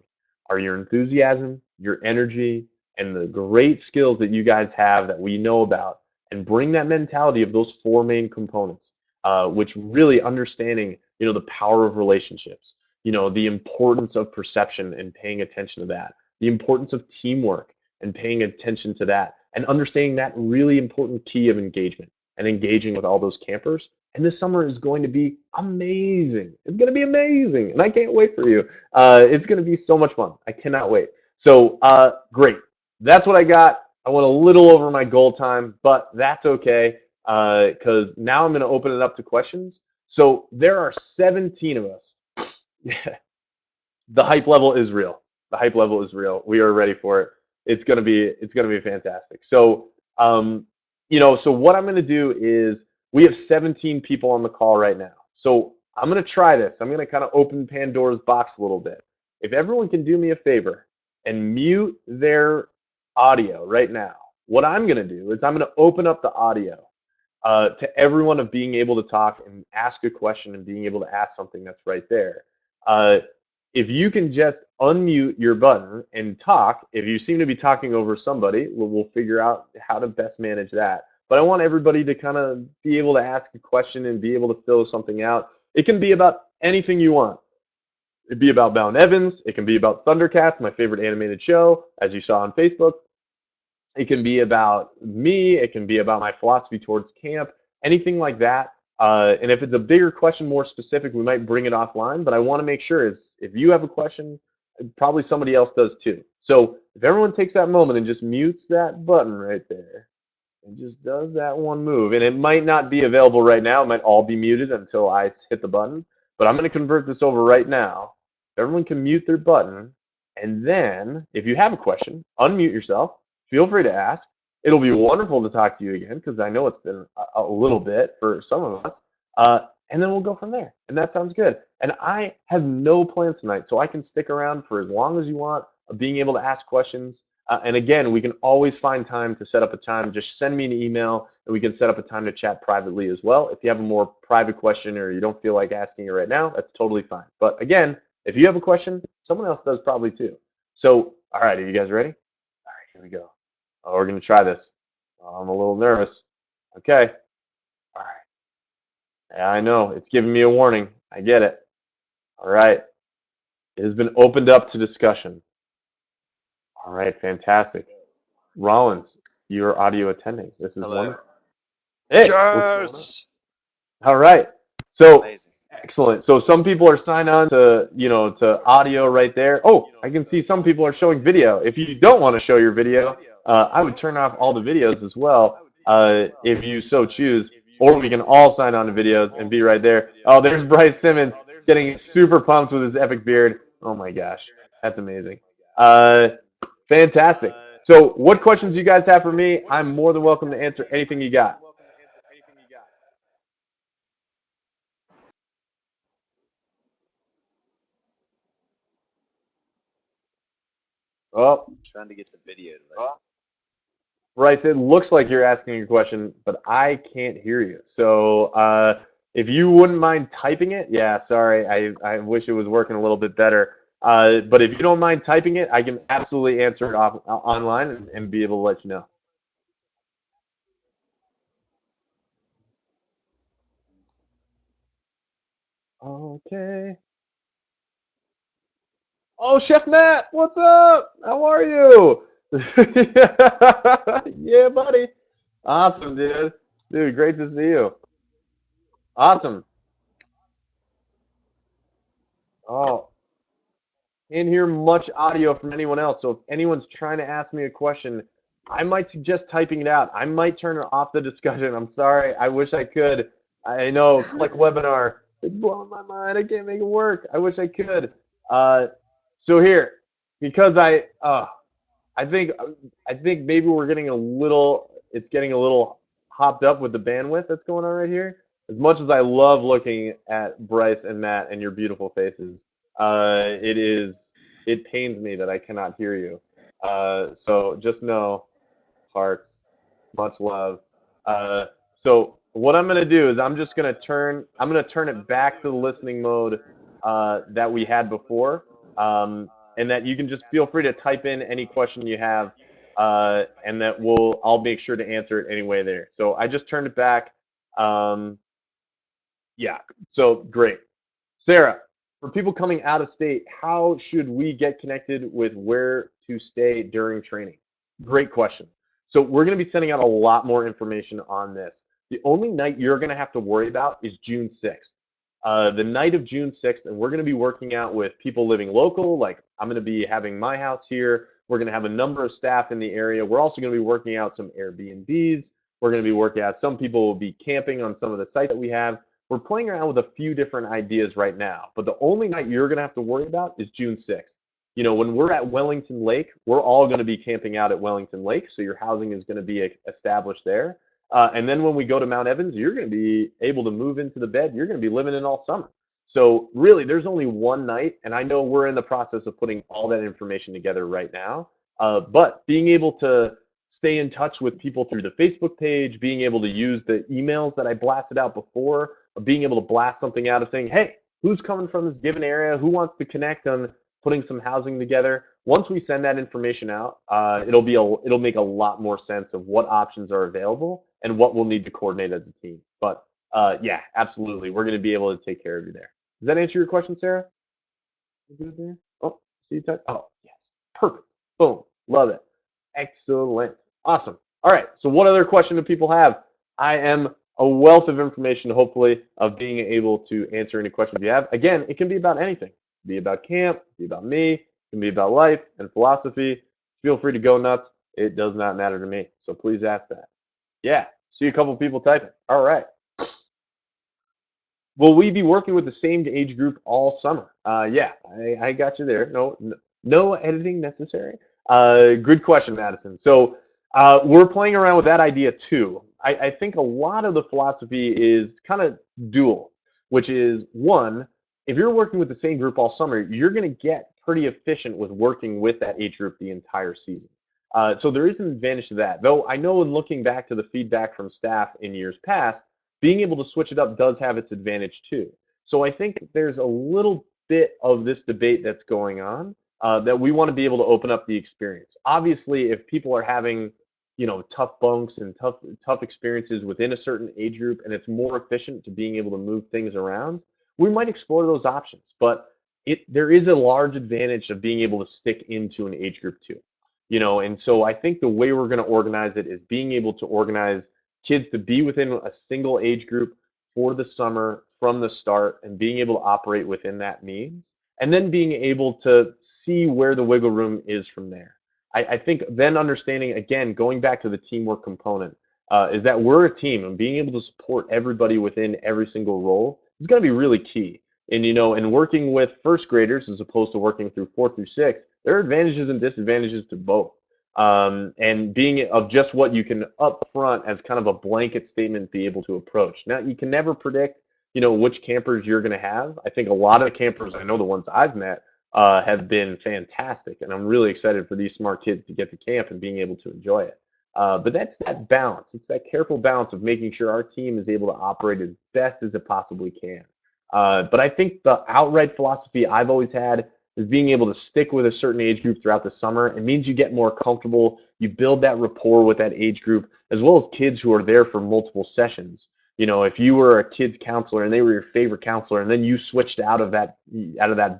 are your enthusiasm, your energy, and the great skills that you guys have that we know about, and bring that mentality of those four main components, which really understanding, the power of relationships, the importance of perception and paying attention to that, the importance of teamwork and paying attention to that, and understanding that really important key of engagement and engaging with all those campers. And this summer is going to be amazing. It's going to be amazing. And I can't wait for you. It's going to be so much fun. I cannot wait. So great. That's what I got. I went a little over my goal time, but that's okay because now I'm going to open it up to questions. So there are 17 of us. The hype level is real. The hype level is real. We are ready for it. It's gonna be fantastic. So so what I'm going to do is we have 17 people on the call right now. So I'm going to try this. I'm going to kind of open Pandora's box a little bit. If everyone can do me a favor and mute their audio right now, what I'm going to do is I'm going to open up the audio to everyone of being able to talk and ask a question and being able to ask something that's right there. If you can just unmute your button and talk, if you seem to be talking over somebody, we'll figure out how to best manage that. But I want everybody to kind of be able to ask a question and be able to fill something out. It can be about anything you want. It'd be about Mount Evans. It can be about Thundercats, my favorite animated show, as you saw on Facebook. It can be about me. It can be about my philosophy towards camp, anything like that. And if it's a bigger question, more specific, we might bring it offline. But I want to make sure is if you have a question, probably somebody else does too. So if everyone takes that moment and just mutes that button right there and just does that one move, and it might not be available right now. It might all be muted until I hit the button. But I'm going to convert this over right now. Everyone can mute their button. And then if you have a question, unmute yourself. Feel free to ask. It'll be wonderful to talk to you again because I know it's been a little bit for some of us. And then we'll go from there. And that sounds good. And I have no plans tonight, so I can stick around for as long as you want of being able to ask questions. And again, we can always find time to set up a time. Just send me an email and we can set up a time to chat privately as well. If you have a more private question or you don't feel like asking it right now, that's totally fine. But again, if you have a question, someone else does probably too. So, all right, are you guys ready? All right, here we go. Oh, we're going to try this. Oh, I'm a little nervous. Okay. All right. Yeah, I know. It's giving me a warning. I get it. All right. It has been opened up to discussion. All right. Fantastic. Rollins, your audio attending. This is wonderful. Hey. Yes. All right. So, Amazing. excellent. So some people are signed on to, to audio right there. Oh, I can see some people are showing video. If you don't want to show your video, I would turn off all the videos as well, if you so choose, or we can all sign on to videos and be right there. Oh, there's Bryce Simmons getting super pumped with his epic beard. Oh my gosh, that's amazing. Fantastic. So what questions you guys have for me? I'm more than welcome to answer anything you got. Oh, Trying to get the video to Bryce, it looks like you're asking a question, but I can't hear you. So if you wouldn't mind typing it, yeah, sorry, I wish it was working a little bit better. But if you don't mind typing it, I can absolutely answer it online and be able to let you know. Okay. Oh, Chef Matt, what's up? How are you? Yeah, buddy. Awesome, dude. Dude, great to see you. Awesome. Oh, can't hear much audio from anyone else. So if anyone's trying to ask me a question, I might suggest typing it out. I might turn off the discussion. I'm sorry. I wish I could. I know, click webinar. It's blowing my mind. I can't make it work. I wish I could. Uh, so here, because I think I think maybe we're getting a little it's getting a little hopped up with the bandwidth that's going on right here. As much as I love looking at Bryce and Matt and your beautiful faces, it pains me that I cannot hear you. So just know, hearts, much love. So what I'm gonna do is I'm gonna turn it back to the listening mode that we had before, and that you can just feel free to type in any question you have, and that I'll make sure to answer it anyway there. So I just turned it back. Um, yeah, so great. Sarah, for people coming out of state, how should we get connected with where to stay during training? Great question. So we're going to be sending out a lot more information on this. The only night you're going to have to worry about is June 6th. The night of June 6th, and we're going to be working out with people living local. Like I'm going to be having my house here. We're going to have a number of staff in the area. We're also going to be working out some Airbnbs. We're going to be working out, some people will be camping on some of the sites that we have. We're playing around with a few different ideas right now, but the only night you're going to have to worry about is June 6th. You know, when we're at Wellington Lake, we're all going to be camping out at Wellington Lake, so your housing is going to be established there. And then when we go to Mount Evans, you're going to be able to move into the bed. You're going to be living in all summer. So really, there's only one night, and I know we're in the process of putting all that information together right now. But being able to stay in touch with people through the Facebook page, being able to use the emails that I blasted out before, being able to blast something out of saying, hey, who's coming from this given area? Who wants to connect on putting some housing together? Once we send that information out, it'll make a lot more sense of what options are available and what we'll need to coordinate as a team. But yeah, absolutely, we're going to be able to take care of you there. Does that answer your question, Sarah? You good there? Oh, see you type. Oh, yes, perfect. Boom, love it. Excellent. Awesome. All right. So what other question do people have? I am a wealth of information, hopefully, of being able to answer any questions you have. Again, it can be about anything. It can be about camp, it can be about me, it can be about life and philosophy. Feel free to go nuts. It does not matter to me. So please ask that. Yeah. See a couple people typing. All right. Will we be working with the same age group all summer? Yeah, I got you there. No editing necessary. Good question, Madison. So we're playing around with that idea too. I think a lot of the philosophy is kind of dual, which is one, if you're working with the same group all summer, you're going to get pretty efficient with working with that age group the entire season. So there is an advantage to that. Though I know in looking back to the feedback from staff in years past, being able to switch it up does have its advantage too. So I think there's a little bit of this debate that's going on that we want to be able to open up the experience. Obviously, if people are having, you know, tough bunks and tough experiences within a certain age group, and it's more efficient to being able to move things around, we might explore those options. But there is a large advantage of being able to stick into an age group too. You know, and so I think the way we're going to organize it is being able to organize kids to be within a single age group for the summer from the start and being able to operate within that means, and then being able to see where the wiggle room is from there. I think then understanding, again, going back to the teamwork component, is that we're a team and being able to support everybody within every single role is going to be really key. And, you know, and working with first graders as opposed to working through 4 through 6, there are advantages and disadvantages to both. And being of just what you can up front as kind of a blanket statement be able to approach. Now, you can never predict, you know, which campers you're going to have. I think a lot of the campers, I know the ones I've met, have been fantastic, and I'm really excited for these smart kids to get to camp and being able to enjoy it. But that's that balance. It's that careful balance of making sure our team is able to operate as best as it possibly can. But I think the outright philosophy I've always had is being able to stick with a certain age group throughout the summer. It means you get more comfortable. You build that rapport with that age group, as well as kids who are there for multiple sessions. You know, if you were a kids counselor and they were your favorite counselor, and then you switched out of that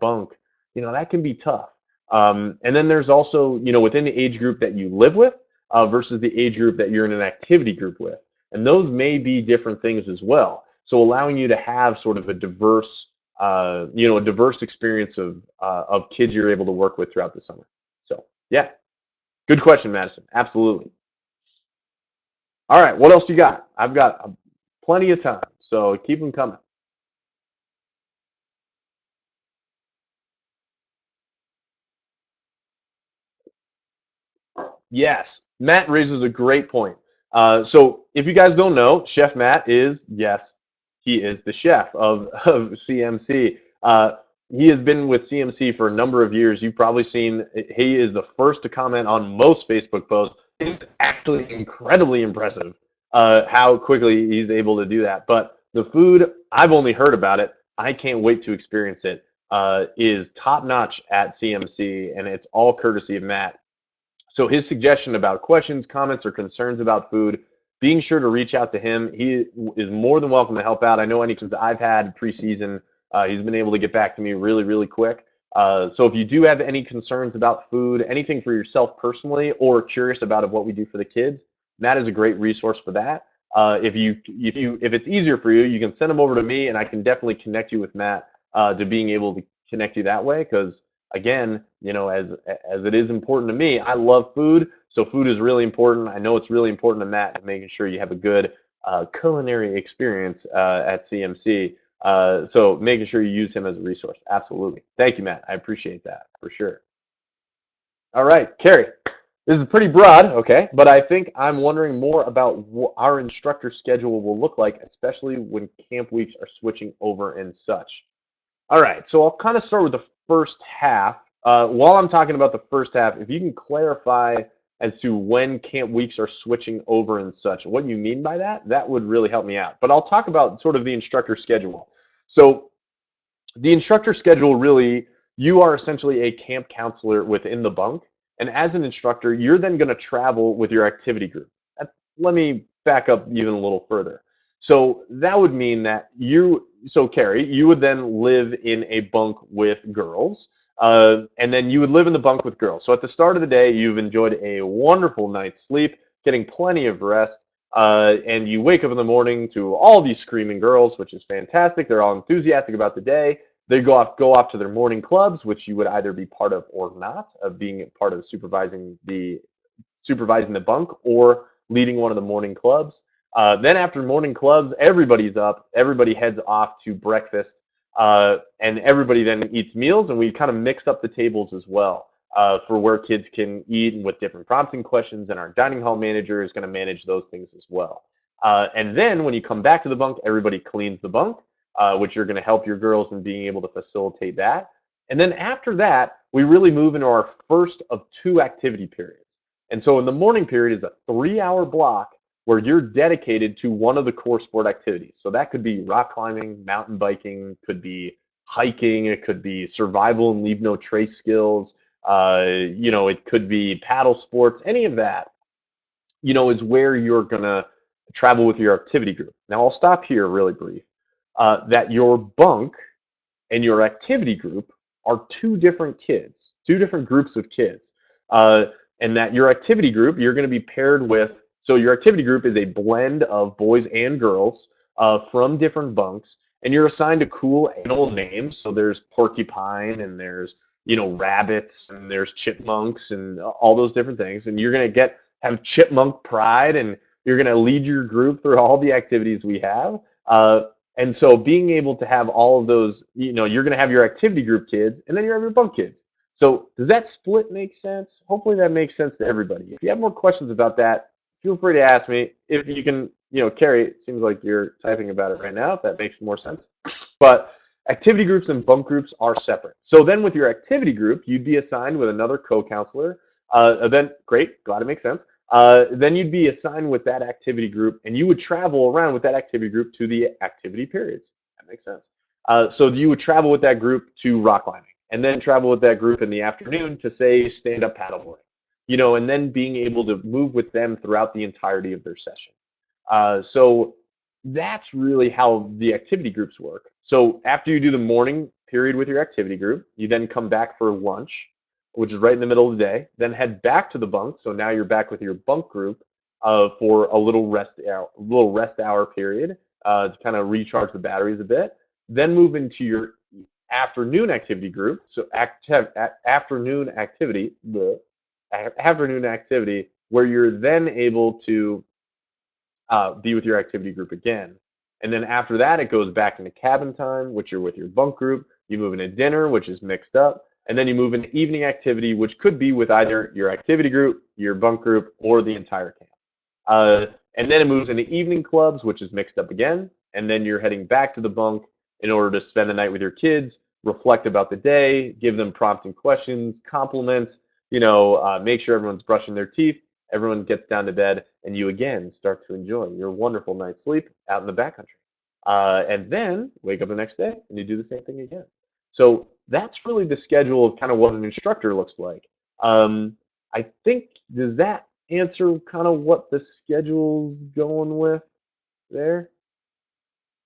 bunk, that can be tough. And then there's also, within the age group that you live with versus the age group that you're in an activity group with. And those may be different things as well. So allowing you to have sort of a diverse experience of kids you're able to work with throughout the summer. So yeah, good question, Madison. Absolutely. All right, what else you got? I've got plenty of time, so keep them coming. Yes, Matt raises a great point. So if you guys don't know, Chef Matt is, yes, he is the chef of CMC. He has been with CMC for a number of years. You've probably seen he is the first to comment on most Facebook posts. It's actually incredibly impressive how quickly he's able to do that. But the food, I've only heard about it. I can't wait to experience it. Is top notch at CMC, and it's all courtesy of Matt. So his suggestion about questions, comments, or concerns about food, being sure to reach out to him. He is more than welcome to help out. I know any questions I've had preseason, he's been able to get back to me really, really quick. So if you do have any concerns about food, anything for yourself personally, or curious about what we do for the kids, Matt is a great resource for that. If it's easier for you, you can send them over to me, and I can definitely connect you with Matt to being able to connect you that way. Because again, as it is important to me, I love food, so food is really important. I know it's really important to Matt and making sure you have a good culinary experience at CMC. So making sure you use him as a resource. Absolutely. Thank you, Matt. I appreciate that for sure. All right, Carrie. This is pretty broad, okay, but I think I'm wondering more about what our instructor schedule will look like, especially when camp weeks are switching over and such. All right, so I'll kind of start with the first half. While I'm talking about the first half, if you can clarify as to when camp weeks are switching over and such, what you mean by that, that would really help me out. But I'll talk about sort of the instructor schedule. So the instructor schedule really, you are essentially a camp counselor within the bunk. And as an instructor, you're then going to travel with your activity group. Let me back up even a little further. So that would mean that Carrie, you would then live in a bunk with girls, and then you would live in the bunk with girls. So at the start of the day, you've enjoyed a wonderful night's sleep, getting plenty of rest, and you wake up in the morning to all these screaming girls, which is fantastic. They're all enthusiastic about the day. They go off to their morning clubs, which you would either be part of or not, of being part of supervising the bunk or leading one of the morning clubs. Then after morning clubs, everybody's up. Everybody heads off to breakfast, and everybody then eats meals, and we kind of mix up the tables as well for where kids can eat and with different prompting questions, and our dining hall manager is going to manage those things as well. And then when you come back to the bunk, everybody cleans the bunk, which you're going to help your girls in being able to facilitate that. And then after that, we really move into our first of two activity periods. And so in the morning period is a 3-hour block where you're dedicated to one of the core sport activities. So that could be rock climbing, mountain biking, could be hiking, it could be survival and leave no trace skills, it could be paddle sports, any of that, is where you're gonna travel with your activity group. Now I'll stop here really brief. That your bunk and your activity group are two different kids, two different groups of kids. And that your activity group, you're going to be paired with, so your activity group is a blend of boys and girls from different bunks, and you're assigned to cool animal names. So there's porcupine, and there's, rabbits, and there's chipmunks, and all those different things. And you're going to have chipmunk pride, and you're going to lead your group through all the activities we have. And so being able to have all of those, you're going to have your activity group kids, and then you have your bunk kids. So does that split make sense? Hopefully that makes sense to everybody. If you have more questions about that, feel free to ask me. If you can, Carrie, it seems like you're typing about it right now, if that makes more sense. But Activity groups and bunk groups are separate. So then with your activity group, you'd be assigned with another co-counselor. Then, great, glad it makes sense. Then you'd be assigned with that activity group, and you would travel around with that activity group to the activity periods. That makes sense. So you would travel with that group to rock climbing, and then travel with that group in the afternoon to, say, stand-up paddleboarding. And then being able to move with them throughout the entirety of their session. So that's really how the activity groups work. So after you do the morning period with your activity group, you then come back for lunch, which is right in the middle of the day, then head back to the bunk. So now you're back with your bunk group for a little rest hour period to kind of recharge the batteries a bit. Then move into your afternoon activity group. So afternoon activity where you're then able to be with your activity group again. And then after that, it goes back into cabin time, which you're with your bunk group. You move into dinner, which is mixed up. And then you move into evening activity, which could be with either your activity group, your bunk group, or the entire camp. And then it moves into evening clubs, which is mixed up again. And then you're heading back to the bunk in order to spend the night with your kids, reflect about the day, give them prompting questions, compliments, make sure everyone's brushing their teeth, everyone gets down to bed, and you again start to enjoy your wonderful night's sleep out in the backcountry. And then wake up the next day and you do the same thing again. So that's really the schedule of kind of what an instructor looks like. I think, does that answer kind of what the schedule's going with there?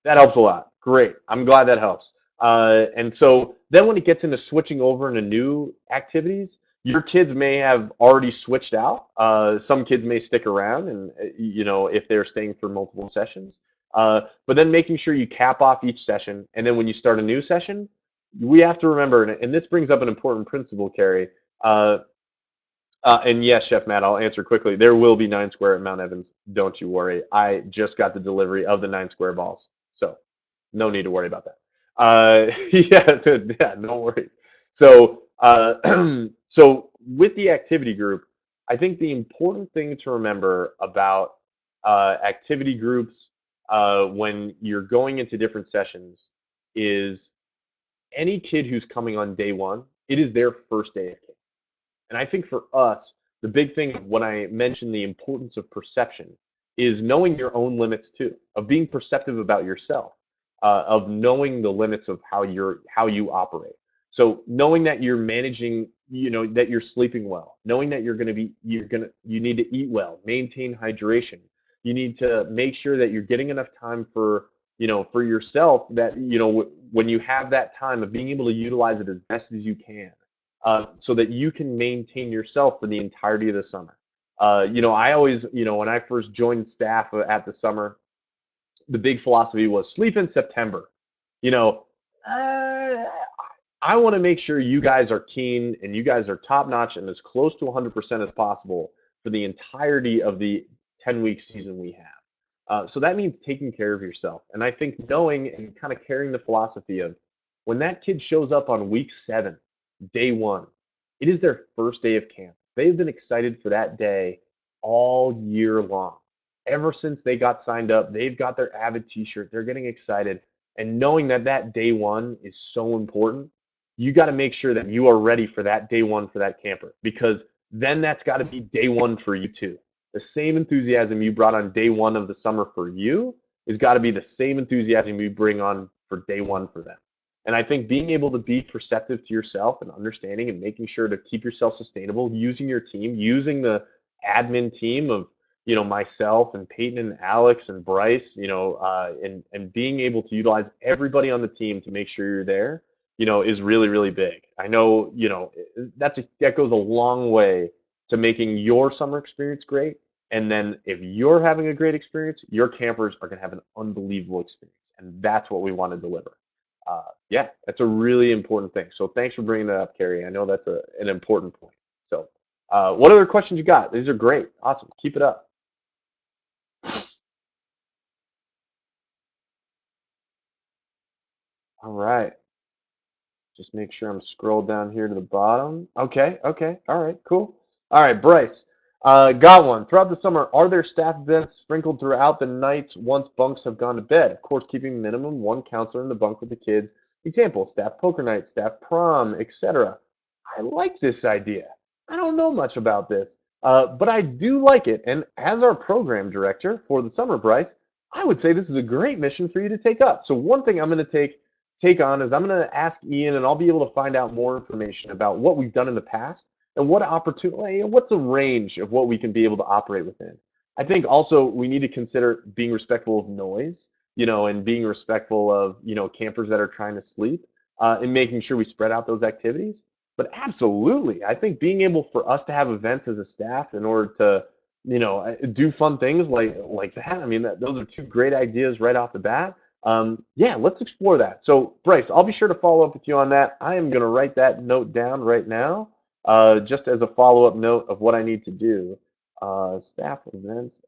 That helps a lot. Great. I'm glad that helps. And so then when it gets into switching over into new activities, your kids may have already switched out. Some kids may stick around and, if they're staying for multiple sessions. But then making sure you cap off each session. And then when you start a new session, we have to remember, and this brings up an important principle, Carrie. And yes, Chef Matt, I'll answer quickly. There will be 9 square at Mount Evans. Don't you worry. I just got the delivery of the 9 square balls. So no need to worry about that. Yeah, no worries. So, so with the activity group, I think the important thing to remember about activity groups when you're going into different sessions is any kid who's coming on day one, it is their first day of camp. And I think for us, the big thing when I mention the importance of perception is knowing your own limits too, of being perceptive about yourself, of knowing the limits of how you operate. So knowing that you're managing, that you're sleeping well, knowing that you need to eat well, maintain hydration. You need to make sure that you're getting enough time for yourself, that, when you have that time, of being able to utilize it as best as you can. So that you can maintain yourself for the entirety of the summer. I always, when I first joined staff at the summer, the big philosophy was sleep in September. I want to make sure you guys are keen and you guys are top notch and as close to 100% as possible for the entirety of the 10-week season we have. So that means taking care of yourself. And I think knowing and kind of carrying the philosophy of when that kid shows up on week 7, day 1, it is their first day of camp. They've been excited for that day all year long. Ever since they got signed up, they've got their Avid t-shirt. They're getting excited. And knowing that day 1 is so important, you got to make sure that you are ready for that day 1 for that camper, because then that's got to be day 1 for you too. The same enthusiasm you brought on day 1 of the summer for you has got to be the same enthusiasm you bring on for day 1 for them. And I think being able to be perceptive to yourself and understanding and making sure to keep yourself sustainable, using your team, using the admin team of, myself and Peyton and Alex and Bryce, and being able to utilize everybody on the team to make sure you're there, is really, really big. I know, that goes a long way to making your summer experience great. And then if you're having a great experience, your campers are going to have an unbelievable experience. And that's what we want to deliver. Yeah, that's a really important thing. So thanks for bringing that up, Carrie. I know that's an important point. So what other questions you got? These are great. Awesome. Keep it up. All right. Just make sure I'm scrolled down here to the bottom. Okay. All right, cool. All right, Bryce. Got one. Throughout the summer, are there staff events sprinkled throughout the nights once bunks have gone to bed? Of course, keeping minimum 1 counselor in the bunk with the kids Example, staff poker night, staff prom, etc. I like this idea. I don't know much about this, but I do like it. And as our program director for the summer, Bryce, I would say this is a great mission for you to take up. So one thing I'm going to take on is I'm going to ask Ian, and I'll be able to find out more information about what we've done in the past and what opportunity, what's the range of what we can be able to operate within. I think also we need to consider being respectful of noise, and being respectful of, campers that are trying to sleep, and making sure we spread out those activities. But absolutely, I think being able for us to have events as a staff in order to, do fun things like that. I mean, those are two great ideas right off the bat. Yeah, let's explore that. So, Bryce, I'll be sure to follow up with you on that. I am going to write that note down right now, just as a follow-up note of what I need to do. Staff events.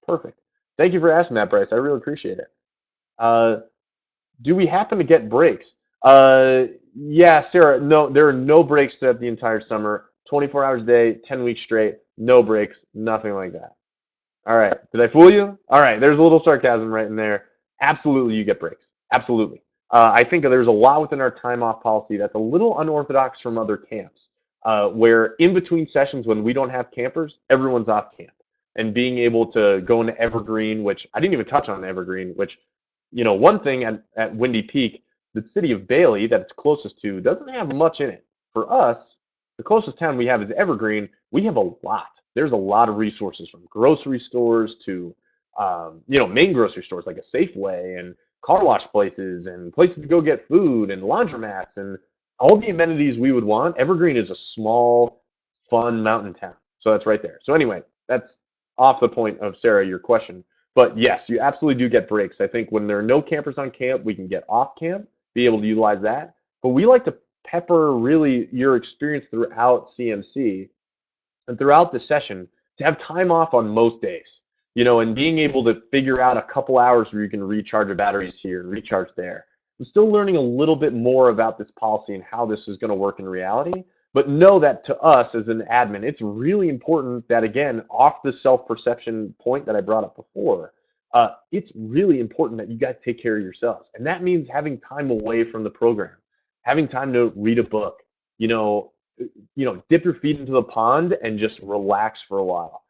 Perfect. Thank you for asking that, Bryce. I really appreciate it. Uh, do we happen to get breaks? Yeah, Sarah, no, there are no breaks throughout the entire summer. 24 hours a day, 10 weeks straight, no breaks, nothing like that. All right. Did I fool you? All right. There's a little sarcasm right in there. Absolutely, you get breaks. Absolutely. I think there's a lot within our time off policy that's a little unorthodox from other camps, where in between sessions when we don't have campers, everyone's off camp. And being able to go into Evergreen, which I didn't even touch on Evergreen, which, one thing at Windy Peak, the city of Bailey that it's closest to doesn't have much in it. For us, the closest town we have is Evergreen. We have a lot. There's a lot of resources from grocery stores to, main grocery stores like a Safeway and car wash places and places to go get food and laundromats and all the amenities we would want. Evergreen is a small, fun mountain town. So that's right there. So anyway, that's off the point of Sarah, your question. But yes, you absolutely do get breaks. I think when there are no campers on camp, we can get off camp, be able to utilize that. But we like to pepper really your experience throughout CMC and throughout the session to have time off on most days, and being able to figure out a couple hours where you can recharge your batteries here and recharge there. I'm still learning a little bit more about this policy and how this is going to work in reality, but know that to us as an admin, it's really important that, again, off the self-perception point that I brought up before, it's really important that you guys take care of yourselves. And that means having time away from the program, having time to read a book, you know, dip your feet into the pond and just relax for a while.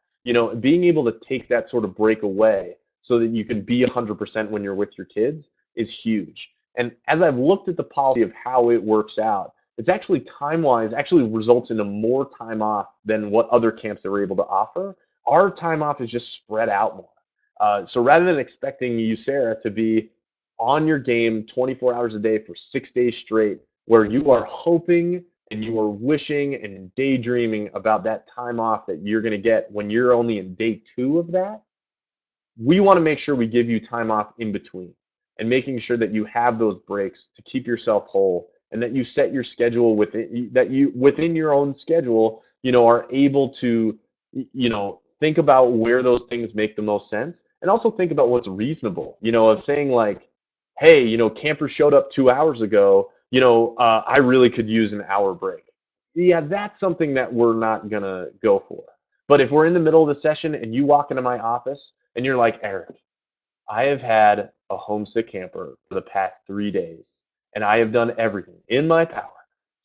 Being able to take that sort of break away so that you can be 100% when you're with your kids is huge. And as I've looked at the policy of how it works out, it's actually time-wise actually results in a more time off than what other camps are able to offer. Our time off is just spread out more. So rather than expecting you, Sarah, to be on your game 24 hours a day for 6 days straight, where you are hoping and you are wishing and daydreaming about that time off that you're going to get when you're only in day 2 of that, we want to make sure we give you time off in between and making sure that you have those breaks to keep yourself whole and that you set your schedule within your own schedule, are able to, think about where those things make the most sense and also think about what's reasonable, of saying like, hey, camper showed up 2 hours ago, I really could use an hour break. Yeah, that's something that we're not gonna go for. But if we're in the middle of the session and you walk into my office and you're like, Eric, I have had a homesick camper for the past 3 days, and I have done everything in my power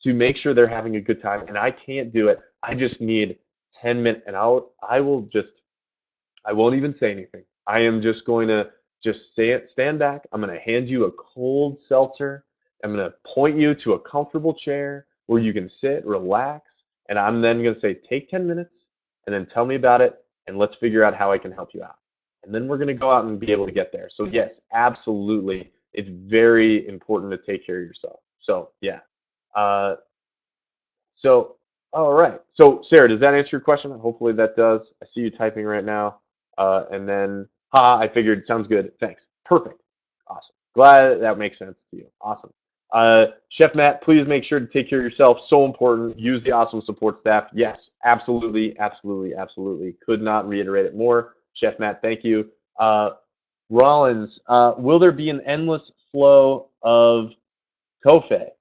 to make sure they're having a good time, and I can't do it. I just need 10 minutes, and I won't even say anything. I am just going to just stand back. I'm going to hand you a cold seltzer. I'm going to point you to a comfortable chair where you can sit, relax, and I'm then going to say, take 10 minutes and then tell me about it, and let's figure out how I can help you out. And then we're going to go out and be able to get there. So yes, absolutely. It's very important to take care of yourself. So yeah. Uh, so, all right. So Sarah, does that answer your question? Hopefully that does. I see you typing right now. And then, I figured, sounds good. Thanks. Perfect. Awesome. Glad that makes sense to you. Awesome. Chef Matt, please make sure to take care of yourself. So important. Use the awesome support staff. Yes, absolutely, absolutely, absolutely. Could not reiterate it more. Chef Matt, thank you. Rollins, will there be an endless flow of COFE?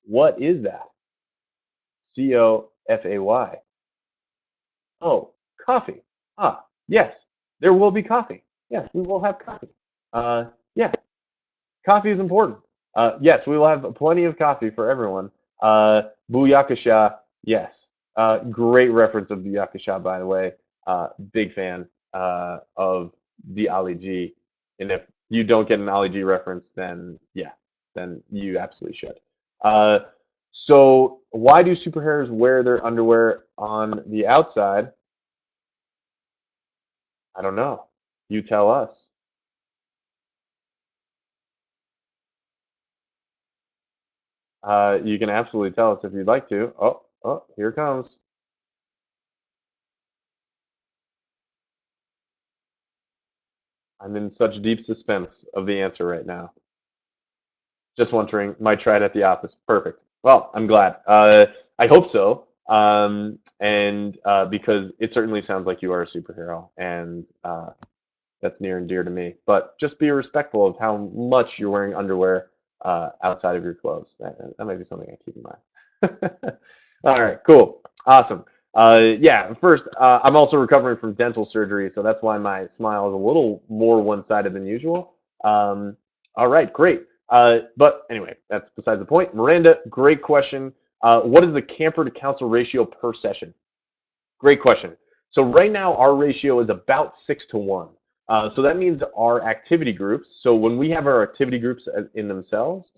What is that? COFAY. Oh, coffee. Yes, there will be coffee. Yes, we will have coffee. Yeah. Coffee is important. Yes, we will have plenty of coffee for everyone. Booyakasha, yes. Great reference of Booyakasha, by the way. Big fan of the Ali G. And if you don't get an Ali G reference, then yeah, then you absolutely should. Uh, so why do superheroes wear their underwear on the outside? I don't know. You tell us. You can absolutely tell us if you'd like to. Oh, oh, here it comes. I'm in such deep suspense of the answer right now. Just wondering, might try it at the office. Perfect. Well, I'm glad. I hope so. And because it certainly sounds like you are a superhero, and that's near and dear to me. But just be respectful of how much you're wearing underwear outside of your clothes. That might be something I keep in mind. All right, cool, awesome. Yeah, first, I'm also recovering from dental surgery, so that's why my smile is a little more one-sided than usual. All right, great. But anyway, that's besides the point. Miranda, great question. What is the camper to counselor ratio per session? Great question. So right now our ratio is about 6 to 1. So that means our activity groups. So when we have our activity groups in themselves,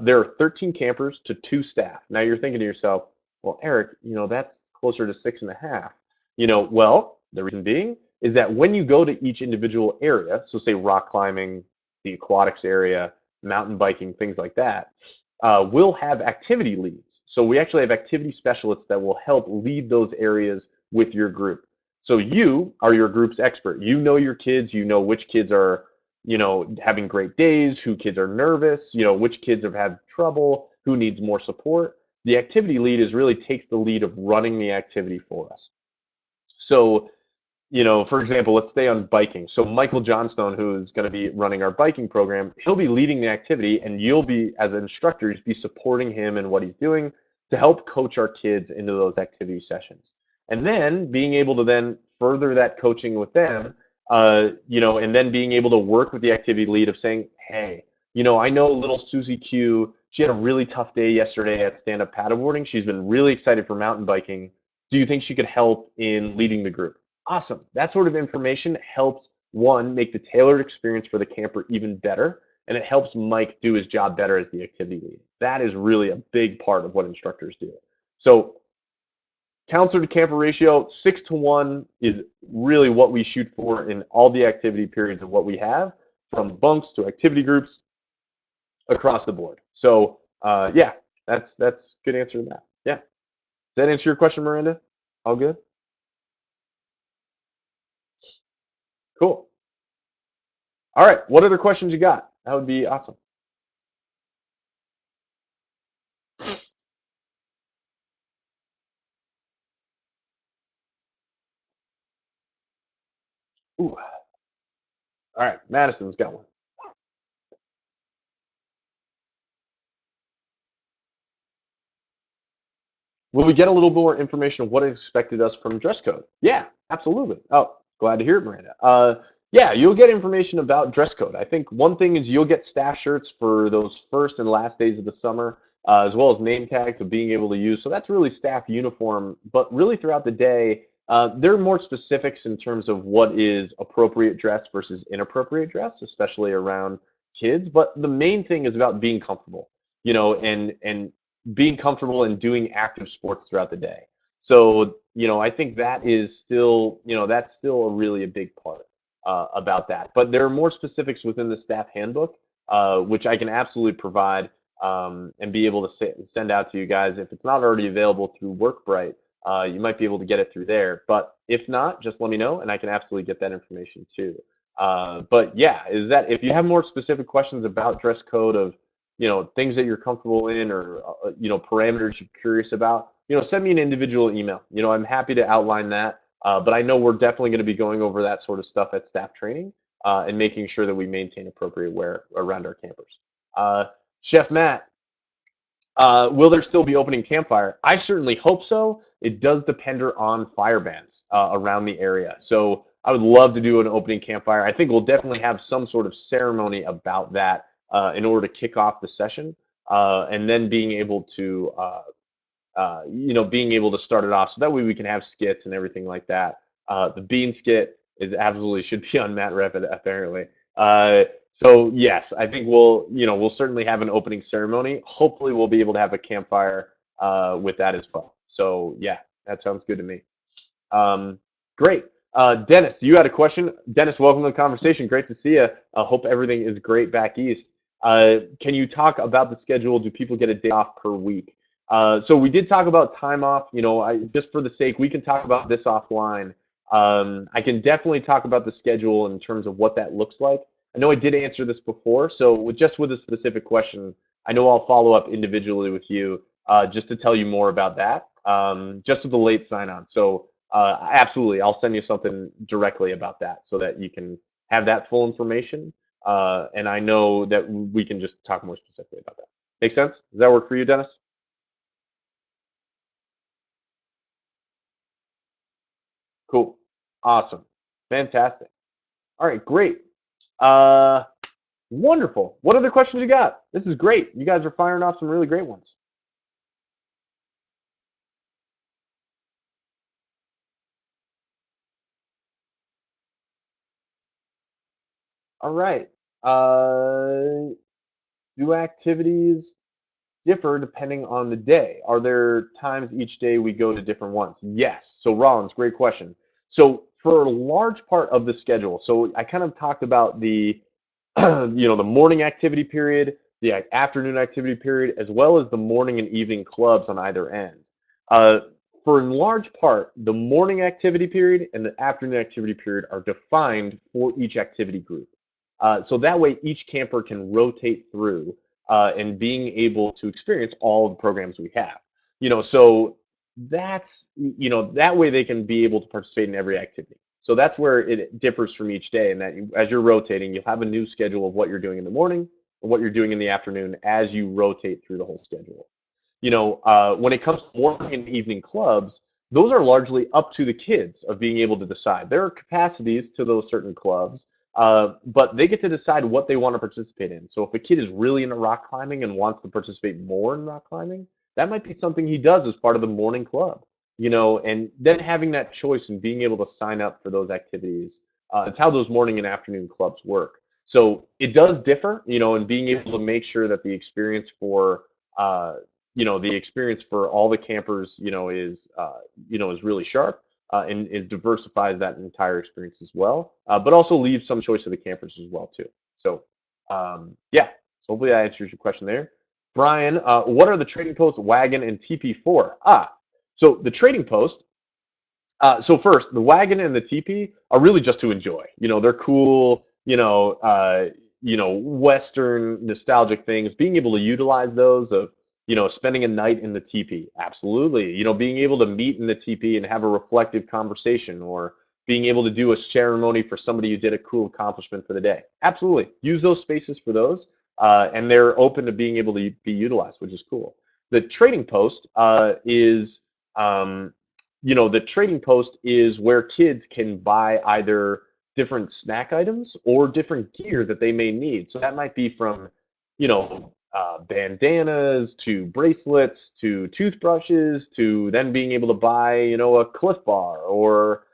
there are 13 campers to 2 staff. Now you're thinking to yourself, well, Eric, that's closer to 6.5. Well, the reason being is that when you go to each individual area, so say rock climbing, the aquatics area, mountain biking, things like that, we'll have activity leads. So we actually have activity specialists that will help lead those areas with your group. So you are your group's expert. You know your kids, you know which kids are, having great days, who kids are nervous, which kids have had trouble, who needs more support. The activity lead is really takes the lead of running the activity for us. So for example, let's stay on biking. So Michael Johnstone, who's going to be running our biking program, he'll be leading the activity, and you'll be, as instructors, be supporting him in what he's doing to help coach our kids into those activity sessions. And then being able to then further that coaching with them, and then being able to work with the activity lead of saying, hey, I know little Susie Q, she had a really tough day yesterday at stand-up paddleboarding. She's been really excited for mountain biking. Do you think she could help in leading the group? Awesome. That sort of information helps one make the tailored experience for the camper even better, and it helps Mike do his job better as the activity lead. That is really a big part of what instructors do. So counselor to camper ratio 6 to 1 is really what we shoot for in all the activity periods of what we have, from bunks to activity groups across the board. So yeah, that's good answer to that. Yeah. Does that answer your question, Miranda? All good? Cool. All right. What other questions you got? That would be awesome. Ooh. All right. Madison's got one. Will we get a little more information of what expected us from dress code? Yeah, absolutely. Oh, glad to hear it, Miranda. Yeah, you'll get information about dress code. I think one thing is you'll get staff shirts for those first and last days of the summer, as well as name tags of being able to use. So that's really staff uniform. But really throughout the day, there are more specifics in terms of what is appropriate dress versus inappropriate dress, especially around kids. But the main thing is about being comfortable, and being comfortable in doing active sports throughout the day. So, I think that is still, that's still really a big part about that. But there are more specifics within the staff handbook, which I can absolutely provide and be able to send out to you guys. If it's not already available through WorkBright, you might be able to get it through there. But if not, just let me know and I can absolutely get that information too. But yeah, is that if you have more specific questions about dress code of things that you're comfortable in, or parameters you're curious about, send me an individual email. I'm happy to outline that. But I know we're definitely going to be going over that sort of stuff at staff training, and making sure that we maintain appropriate wear around our campers. Chef Matt, will there still be opening campfire? I certainly hope so. It does depend on fire bans around the area. So I would love to do an opening campfire. I think we'll definitely have some sort of ceremony about that in order to kick off the session, and then being able to being able to start it off so that way we can have skits and everything like that. The bean skit is absolutely should be on Matt Rep apparently. So yes, I think we'll certainly have an opening ceremony. Hopefully we'll be able to have a campfire with that as well. So yeah, that sounds good to me. Great. Dennis, you had a question. Dennis, welcome to the conversation. Great to see you. Hope everything is great back east. Can you talk about the schedule? Do people get a day off per week? So we did talk about time off. Just for the sake, we can talk about this offline. I can definitely talk about the schedule in terms of what that looks like. I know I did answer this before, so with a specific question, I know I'll follow up individually with you just to tell you more about that. Just with the late sign on. So absolutely, I'll send you something directly about that so that you can have that full information. And I know that we can just talk more specifically about that. Make sense? Does that work for you, Dennis? Cool. Awesome. Fantastic. All right, great. Uh, Wonderful. What other questions you got? This is great. You guys are firing off some really great ones. All right. Do activities differ depending on the day? Are there times each day we go to different ones? Yes. So Rollins, great question. So for a large part of the schedule, so I kind of talked about the the morning activity period, the afternoon activity period, as well as the morning and evening clubs on either end. Uh, for in large part, the morning activity period and the afternoon activity period are defined for each activity group. So that way each camper can rotate through and being able to experience all of the programs we have. So that way they can be able to participate in every activity. So that's where it differs from each day, and that as you're rotating, you'll have a new schedule of what you're doing in the morning and what you're doing in the afternoon as you rotate through the whole schedule. When it comes to morning and evening clubs, those are largely up to the kids of being able to decide. There are capacities to those certain clubs, but they get to decide what they want to participate in. So if a kid is really into rock climbing and wants to participate more in rock climbing, that might be something he does as part of the morning club. And then having that choice and being able to sign up for those activities. It's how those morning and afternoon clubs work. So it does differ, and being able to make sure that the experience for all the campers, is really sharp and is diversifies that entire experience as well, but also leaves some choice to the campers as well too. So yeah, so hopefully that answers your question there. Brian, what are the trading post, wagon, and TP for? So the trading post. So first, the wagon and the teepee are really just to enjoy. They're cool. Western nostalgic things. Being able to utilize those of spending a night in the teepee, absolutely. Being able to meet in the teepee and have a reflective conversation, or being able to do a ceremony for somebody who did a cool accomplishment for the day, absolutely. Use those spaces for those, and they're open to being able to be utilized, which is cool. The trading post is. The trading post is where kids can buy either different snack items or different gear that they may need. So that might be from, bandanas to bracelets to toothbrushes to then being able to buy, a Cliff Bar or,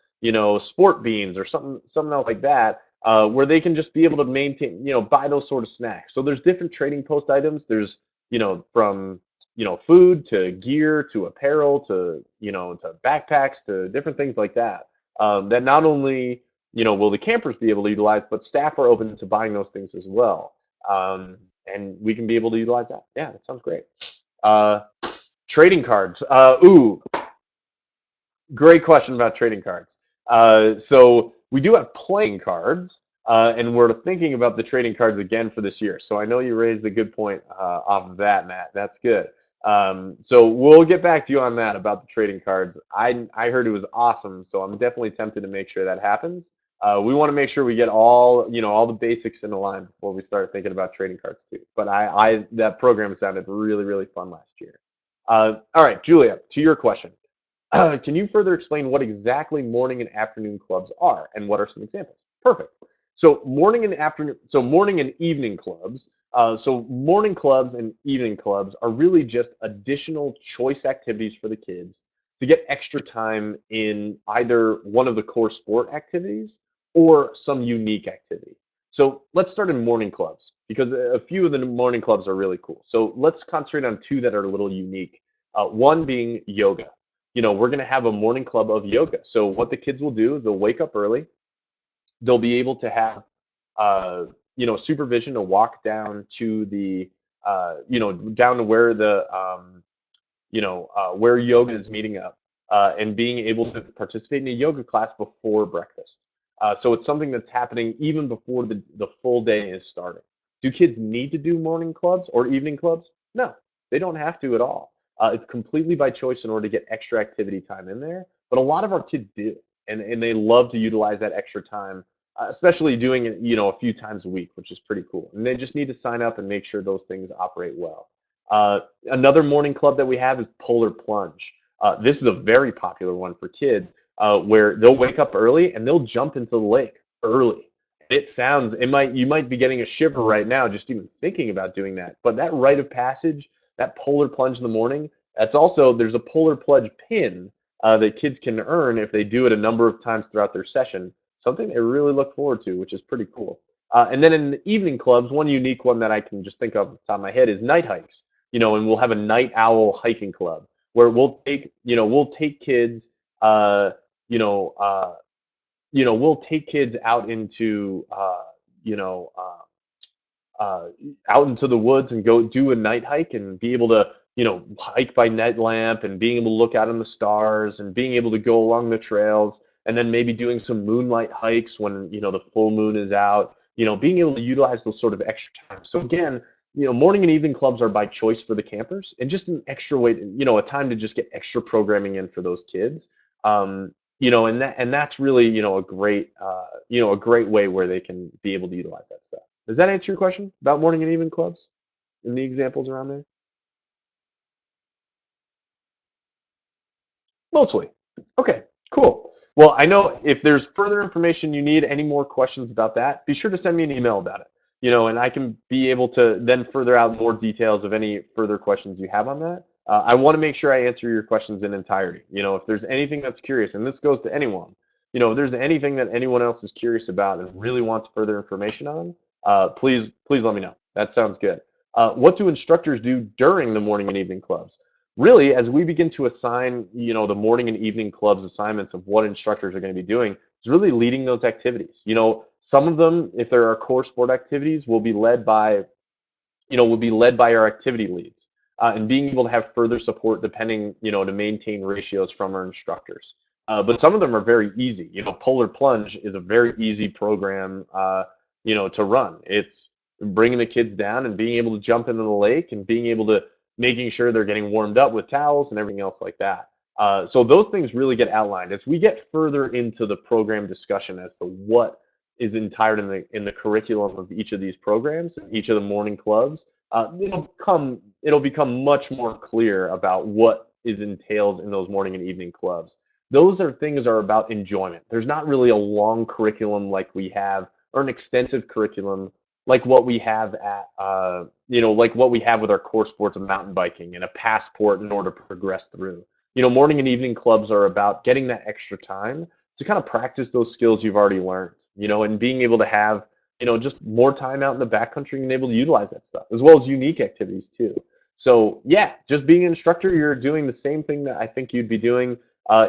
sport beans or something else like that, where they can just be able to maintain, buy those sort of snacks. So there's different trading post items. There's, from food to gear to apparel to backpacks to different things like that. That not only will the campers be able to utilize, but staff are open to buying those things as well. And we can be able to utilize that. Yeah, that sounds great. Uh, Trading cards. Great question about trading cards. So we do have playing cards, and we're thinking about the trading cards again for this year. So I know you raised a good point off of that, Matt. That's good. So we'll get back to you on that about the trading cards. I heard it was awesome, so I'm definitely tempted to make sure that happens. We want to make sure we get all the basics in line before we start thinking about trading cards too. But that program sounded really, really fun last year. All right, Julia, to your question. Can you further explain what exactly morning and afternoon clubs are, and what are some examples? Perfect. So morning and evening clubs So morning clubs and evening clubs are really just additional choice activities for the kids to get extra time in either one of the core sport activities or some unique activity. So let's start in morning clubs because a few of the morning clubs are really cool. So let's concentrate on two that are a little unique. One being yoga. We're going to have a morning club of yoga. So what the kids will do is they'll wake up early. They'll be able to have supervision to walk down to the down to where the where yoga is meeting up, and being able to participate in a yoga class before breakfast. So it's something that's happening even before the full day is starting. Do kids need to do morning clubs or evening clubs? No, they don't have to at all. It's completely by choice in order to get extra activity time in there. But a lot of our kids do, and they love to utilize that extra time, especially doing it, a few times a week, which is pretty cool. And they just need to sign up and make sure those things operate well. Another morning club that we have is Polar Plunge. This is a very popular one for kids, where they'll wake up early and they'll jump into the lake early. You might be getting a shiver right now just even thinking about doing that. But that rite of passage, that polar plunge in the morning, there's a polar plunge pin that kids can earn if they do it a number of times throughout their session. Something they really look forward to, which is pretty cool. And then in the evening clubs, one unique one that I can just think of off the top of my head is night hikes. And we'll have a night owl hiking club where we'll take kids, you know, uh, we'll take kids out into, you know, out into the woods and go do a night hike and be able to, hike by night lamp and being able to look out on the stars and being able to go along the trails and then maybe doing some moonlight hikes when, the full moon is out, being able to utilize those sort of extra time. So again, morning and evening clubs are by choice for the campers and just an extra way, a time to just get extra programming in for those kids. And that's really, a great way where they can be able to utilize that stuff. Does that answer your question about morning and evening clubs and the examples around there? Mostly. Okay, cool. Well, I know if there's further information you need, any more questions about that, be sure to send me an email about it. And I can be able to then further out more details of any further questions you have on that. I want to make sure I answer your questions in entirety. If there's anything that's curious, and this goes to anyone, if there's anything that anyone else is curious about and really wants further information on, please let me know. That sounds good. What do instructors do during the morning and evening clubs? Really, as we begin to assign, the morning and evening clubs assignments of what instructors are going to be doing, is really leading those activities. Some of them, if there are core sport activities, will be led by our activity leads, and being able to have further support depending, to maintain ratios from our instructors. But some of them are very easy. Polar Plunge is a very easy program, to run. It's bringing the kids down and being able to jump into the lake and being able to making sure they're getting warmed up with towels and everything else like that. So those things really get outlined as we get further into the program discussion as to what is entire in the curriculum of each of these programs, each of the morning clubs. It'll become much more clear about what is entails in those morning and evening clubs. Those are things are about enjoyment. There's not really a long curriculum like we have, or an extensive curriculum like what we have like what we have with our core sports of mountain biking and a passport in order to progress through. Morning and evening clubs are about getting that extra time to kind of practice those skills you've already learned, and being able to have, just more time out in the backcountry and able to utilize that stuff, as well as unique activities too. So yeah, just being an instructor, you're doing the same thing that I think you'd be doing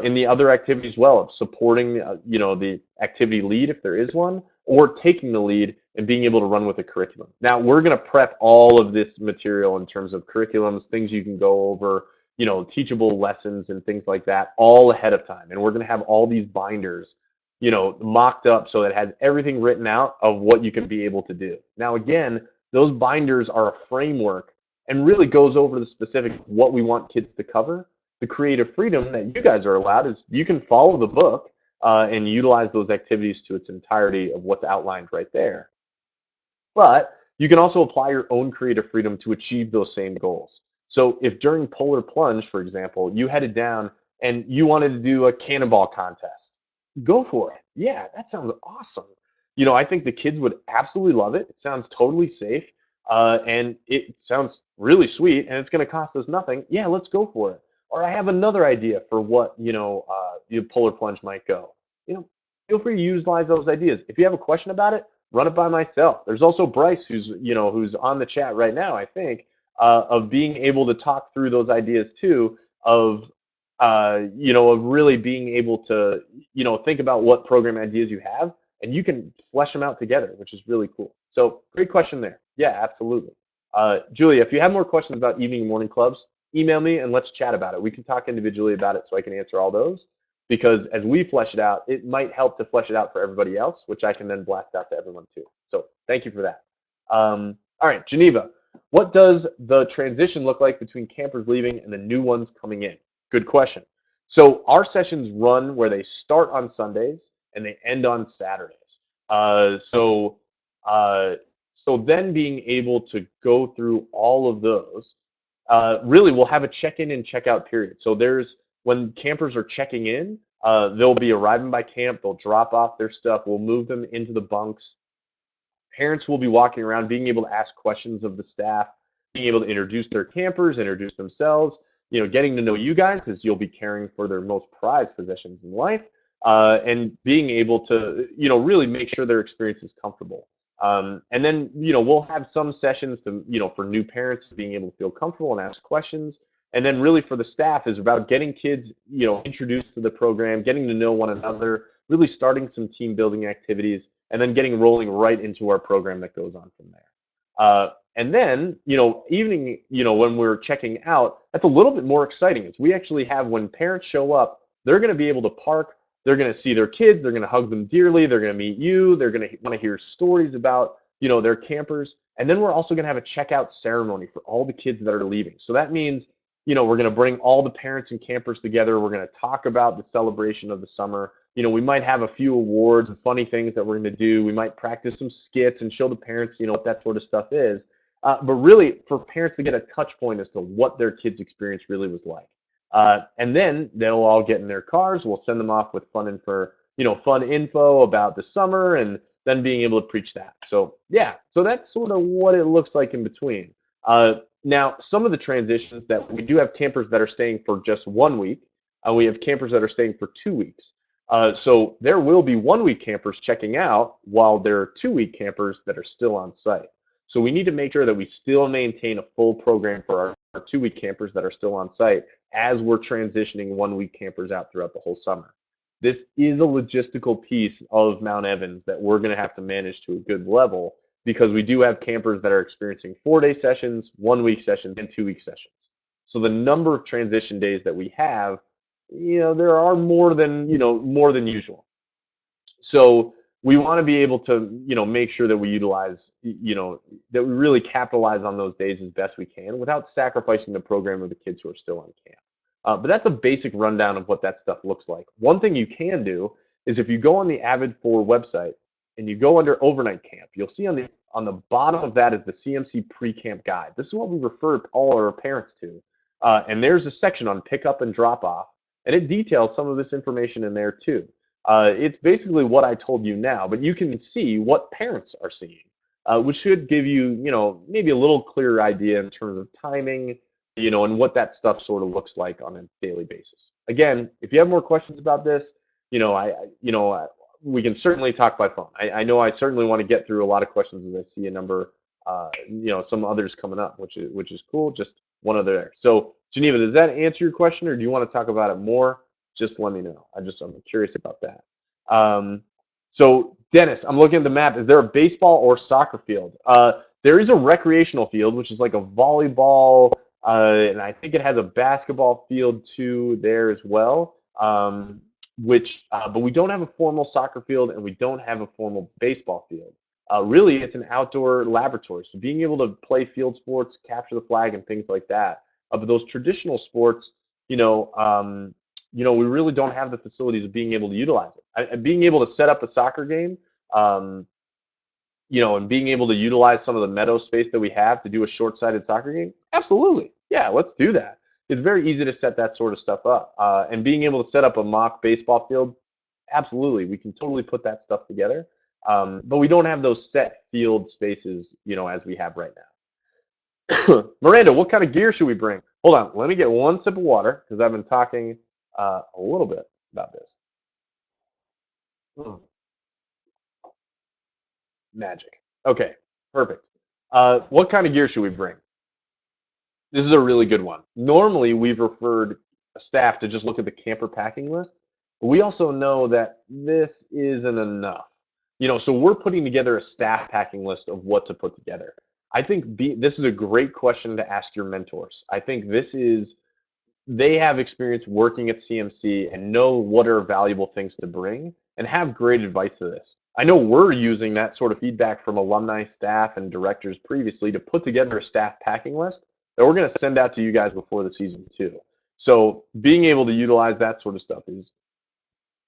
in the other activities as well, of supporting, the activity lead if there is one, or taking the lead and being able to run with the curriculum. Now, we're going to prep all of this material in terms of curriculums, things you can go over, teachable lessons and things like that all ahead of time. And we're going to have all these binders, mocked up so that it has everything written out of what you can be able to do. Now, again, those binders are a framework and really goes over the specific what we want kids to cover. The creative freedom that you guys are allowed is you can follow the book and utilize those activities to its entirety of what's outlined right there. But you can also apply your own creative freedom to achieve those same goals. So if during Polar Plunge, for example, you headed down and you wanted to do a cannonball contest, go for it. Yeah, that sounds awesome. I think the kids would absolutely love it. It sounds totally safe. and it sounds really sweet, and it's going to cost us nothing. Yeah, let's go for it. Or I have another idea for what your polar plunge might go. You know, feel free to utilize those ideas. If you have a question about it, run it by myself. There's also Bryce, who's on the chat right now, I think, of being able to talk through those ideas too, of really being able to, think about what program ideas you have, and you can flesh them out together, which is really cool. So great question there. Yeah, absolutely. Julia, if you have more questions about evening and morning clubs, email me and let's chat about it. We can talk individually about it so I can answer all those, because as we flesh it out, it might help to flesh it out for everybody else, which I can then blast out to everyone too. So thank you for that. All right, Geneva, what does the transition look like between campers leaving and the new ones coming in? Good question. So our sessions run where they start on Sundays and they end on Saturdays. Uh, so uh, so then being able to go through all of those, really we'll have a check-in and check-out period. So when campers are checking in, they'll be arriving by camp, they'll drop off their stuff, we'll move them into the bunks. Parents will be walking around, being able to ask questions of the staff, being able to introduce their campers, introduce themselves, getting to know you guys as you'll be caring for their most prized possessions in life, and being able to, really make sure their experience is comfortable. And then, we'll have some sessions to, for new parents being able to feel comfortable and ask questions. And then really for the staff is about getting kids, introduced to the program, getting to know one another, really starting some team building activities, and then getting rolling right into our program that goes on from there. And then, evening, when we're checking out, that's a little bit more exciting. Is we actually have, when parents show up, they're going to be able to park. They're going to see their kids. They're going to hug them dearly. They're going to meet you. They're going to want to hear stories about, their campers. And then we're also going to have a checkout ceremony for all the kids that are leaving. So that means, we're going to bring all the parents and campers together. We're going to talk about the celebration of the summer. We might have a few awards and funny things that we're going to do. We might practice some skits and show the parents, what that sort of stuff is. But really, for parents to get a touch point as to what their kids' experience really was like. And then they'll all get in their cars. We'll send them off with fun info about the summer, and then being able to preach that. So yeah, so that's sort of what it looks like in between. Now, some of the transitions that we do have campers that are staying for just 1 week. We have campers that are staying for 2 weeks. So there will be 1 week campers checking out while there are 2 week campers that are still on site. So we need to make sure that we still maintain a full program for our 2 week campers that are still on site as we're transitioning 1 week campers out throughout the whole summer. This is a logistical piece of Mount Evans that we're going to have to manage to a good level, because we do have campers that are experiencing 4-day sessions, 1 week sessions, and 2 week sessions. So the number of transition days that we have, there are more than usual. So we want to be able to, make sure that we utilize, that we really capitalize on those days as best we can without sacrificing the program of the kids who are still on camp. But that's a basic rundown of what that stuff looks like. One thing you can do is, if you go on the Avid4 website and you go under overnight camp, you'll see on the bottom of that is the CMC pre-camp guide. This is what we refer all our parents to. And there's a section on pickup and drop off, and it details some of this information in there too. It's basically what I told you now, but you can see what parents are seeing, which should give you, maybe a little clearer idea in terms of timing, and what that stuff sort of looks like on a daily basis. Again, if you have more questions about this, we can certainly talk by phone. I know I certainly want to get through a lot of questions as I see a number, some others coming up, which is cool. Just one other there. So Geneva, does that answer your question, or do you want to talk about it more? Just let me know. I'm curious about that. So Dennis, I'm looking at the map. Is there a baseball or soccer field? There is a recreational field, which is like a volleyball, and I think it has a basketball field too there as well. But we don't have a formal soccer field, and we don't have a formal baseball field. Really, it's an outdoor laboratory. So being able to play field sports, capture the flag, and things like that. But those traditional sports, we really don't have the facilities of being able to utilize it. Being able to set up a soccer game, and being able to utilize some of the meadow space that we have to do a short-sided soccer game, absolutely. Yeah, let's do that. It's very easy to set that sort of stuff up. And being able to set up a mock baseball field, absolutely. We can totally put that stuff together. But we don't have those set field spaces, as we have right now. Miranda, what kind of gear should we bring? Hold on, let me get one sip of water because I've been talking a little bit about this. Mm, magic. Okay, perfect. What kind of gear should we bring? This is a really good one. Normally, we've referred staff to just look at the camper packing list, but we also know that this isn't enough. So we're putting together a staff packing list of what to put together. I think this is a great question to ask your mentors. I think they have experience working at CMC and know what are valuable things to bring and have great advice to this. I know we're using that sort of feedback from alumni, staff, and directors previously to put together a staff packing list that we're going to send out to you guys before the season too. So being able to utilize that sort of stuff is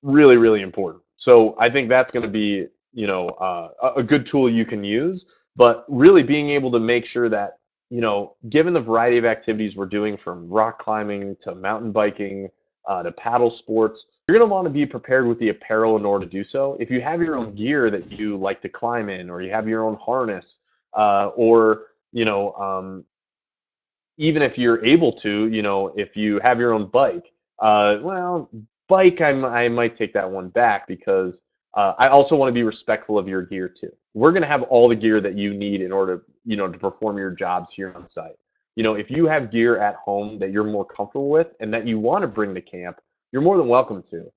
really, really important. So I think that's going to be, a good tool you can use, but really being able to make sure that, given the variety of activities we're doing from rock climbing to mountain biking to paddle sports, you're going to want to be prepared with the apparel in order to do so. If you have your own gear that you like to climb in, or you have your own harness, or, even if you're able to, if you have your own bike, well, bike, I might take that one back because I also want to be respectful of your gear too. We're going to have all the gear that you need in order, to perform your jobs here on site. If you have gear at home that you're more comfortable with and that you want to bring to camp, you're more than welcome to.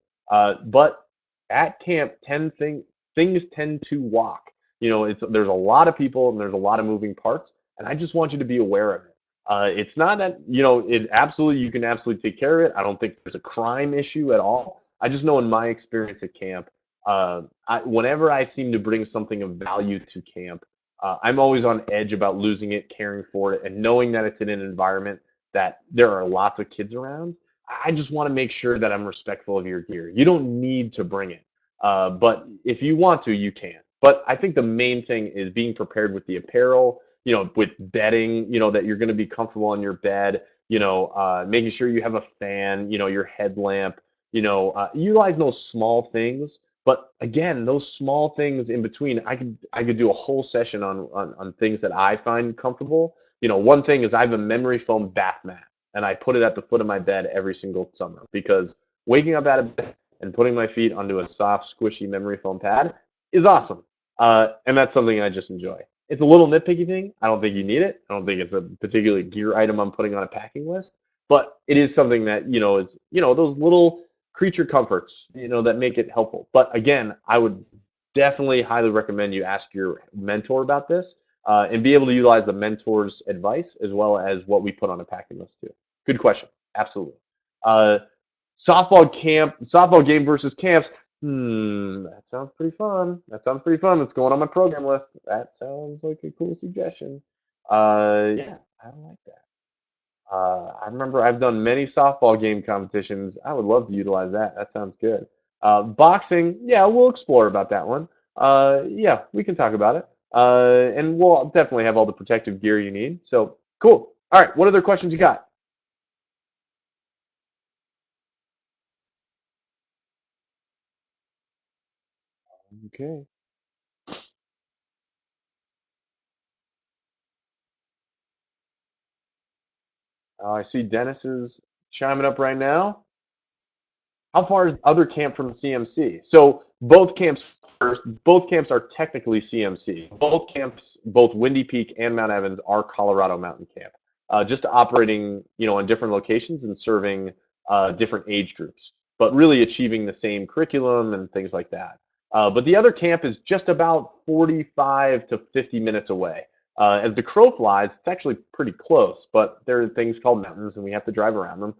But at camp, things tend to walk. There's a lot of people and there's a lot of moving parts, and I just want you to be aware of it. It's not that, you can absolutely take care of it. I don't think there's a crime issue at all. I just know in my experience at camp, whenever I seem to bring something of value to camp, I'm always on edge about losing it, caring for it, and knowing that it's in an environment that there are lots of kids around. I just want to make sure that I'm respectful of your gear. You don't need to bring it, but if you want to, you can. But I think the main thing is being prepared with the apparel, with bedding, that you're going to be comfortable on your bed, making sure you have a fan, your headlamp, utilize those small things. But again, those small things in between, I could do a whole session on things that I find comfortable. One thing is I have a memory foam bath mat, and I put it at the foot of my bed every single summer because waking up out of bed and putting my feet onto a soft, squishy memory foam pad is awesome. And that's something I just enjoy. It's a little nitpicky thing. I don't think you need it. I don't think it's a particular gear item I'm putting on a packing list, but it is something that, is, those little creature comforts, that make it helpful. But again, I would definitely highly recommend you ask your mentor about this and be able to utilize the mentor's advice as well as what we put on a packing list too. Good question. Absolutely. Uh, softball game versus camps. That sounds pretty fun. That sounds pretty fun. That's going on my program list. That sounds like a cool suggestion. Yeah, I like that. I remember I've done many softball game competitions. I would love to utilize that. That sounds good. Boxing, yeah, we'll explore about that one. Yeah, we can talk about it. And we'll definitely have all the protective gear you need. So cool. All right, what other questions you got? Okay. I see Dennis is chiming up right now. How far is the other camp from CMC? So both camps are technically CMC. Both camps, both Windy Peak and Mount Evans, are Colorado Mountain Camp. Just operating, in different locations and serving different age groups, but really achieving the same curriculum and things like that. But the other camp is just about 45 to 50 minutes away. As the crow flies, it's actually pretty close, but there are things called mountains, and we have to drive around them.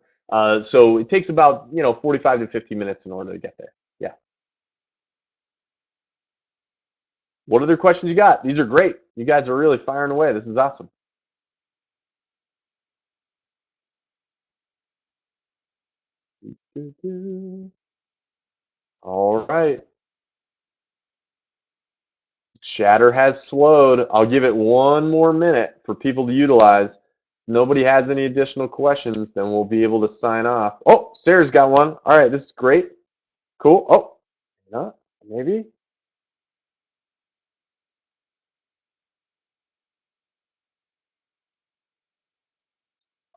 So it takes about 45 to 50 minutes in order to get there. Yeah. What other questions you got? These are great. You guys are really firing away. This is awesome. All right. Chatter has slowed. I'll give it one more minute for people to utilize. Nobody has any additional questions, then we'll be able to sign off. Oh, Sarah's got one. All right, this is great. Cool. Oh, no, maybe.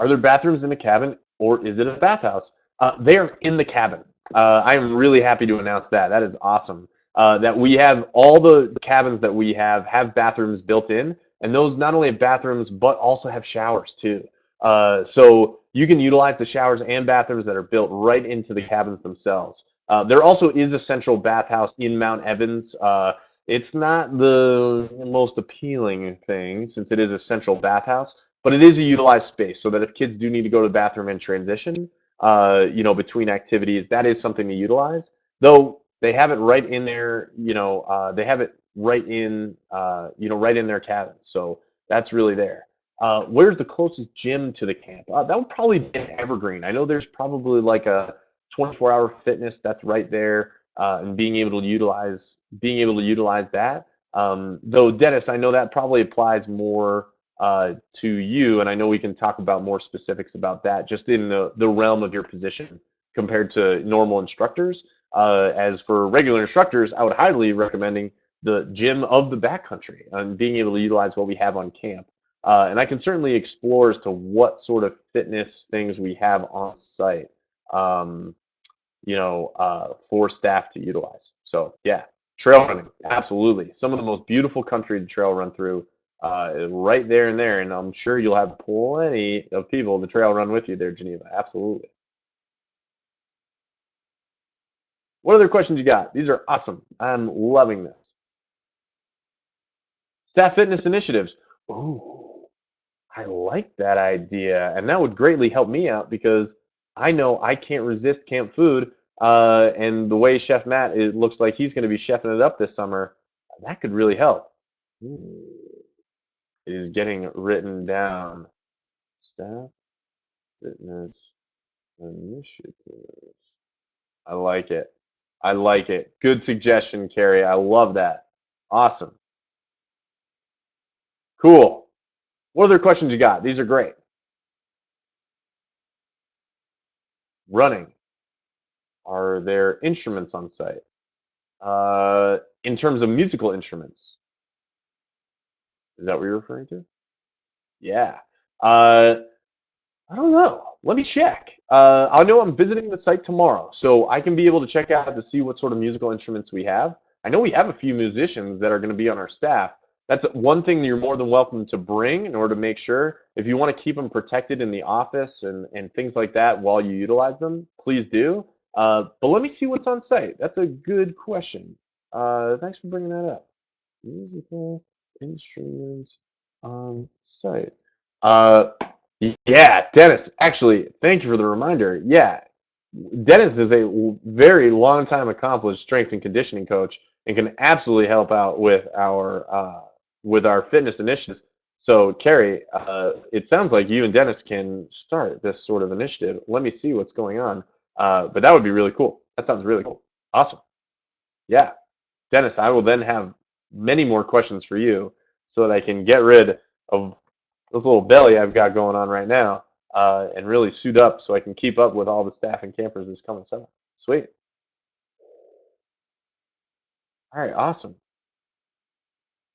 Are there bathrooms in the cabin or is it a bathhouse? They are in the cabin. I am really happy to announce that. That is awesome. That we have all the cabins that we have bathrooms built in, and those not only have bathrooms but also have showers too. So you can utilize the showers and bathrooms that are built right into the cabins themselves. There also is a central bathhouse in Mount Evans. It's not the most appealing thing since it is a central bathhouse, but it is a utilized space so that if kids do need to go to the bathroom and transition, between activities, that is something to utilize. Though they have it right in there, they have it right in, right in their cabin. So that's really there. Where's the closest gym to the camp? That would probably be an Evergreen. I know there's probably like a 24-hour fitness that's right there, and being able to utilize that. Though Dennis, I know that probably applies more to you, and I know we can talk about more specifics about that, just in the realm of your position compared to normal instructors. As for regular instructors, I would highly recommending the gym of the backcountry and being able to utilize what we have on camp. And I can certainly explore as to what sort of fitness things we have on site, um, for staff to utilize. So yeah, trail running, absolutely. Some of the most beautiful country to trail run through, right there and there. And I'm sure you'll have plenty of people to trail run with you there, Geneva. Absolutely. What other questions you got? These are awesome. I'm loving this. Staff fitness initiatives. Ooh. I like that idea, and that would greatly help me out because I know I can't resist camp food. And the way Chef Matt, it looks like he's going to be chefing it up this summer. That could really help. Ooh, it is getting written down. Staff fitness initiatives. I like it. I like it. Good suggestion, Carrie. I love that. Awesome. Cool. What other questions you got? These are great. Running. Are there instruments on site? In terms of musical instruments, is that what you're referring to? Yeah. Uh, I don't know. Let me check. I know I'm visiting the site tomorrow, so I can be able to check out to see what sort of musical instruments we have. I know we have a few musicians that are going to be on our staff. That's one thing that you're more than welcome to bring in order to make sure. If you want to keep them protected in the office and things like that while you utilize them, please do. But let me see what's on site. That's a good question. Thanks for bringing that up. Musical instruments on site. Uh, yeah, Dennis, actually, thank you for the reminder. Yeah, Dennis is a very long time accomplished strength and conditioning coach and can absolutely help out with our fitness initiatives. So, Carrie, it sounds like you and Dennis can start this sort of initiative. Let me see what's going on. But that would be really cool. That sounds really cool. Awesome. Yeah. Dennis, I will then have many more questions for you so that I can get rid of this little belly I've got going on right now, and really suit up so I can keep up with all the staff and campers this coming summer. Sweet. All right, awesome.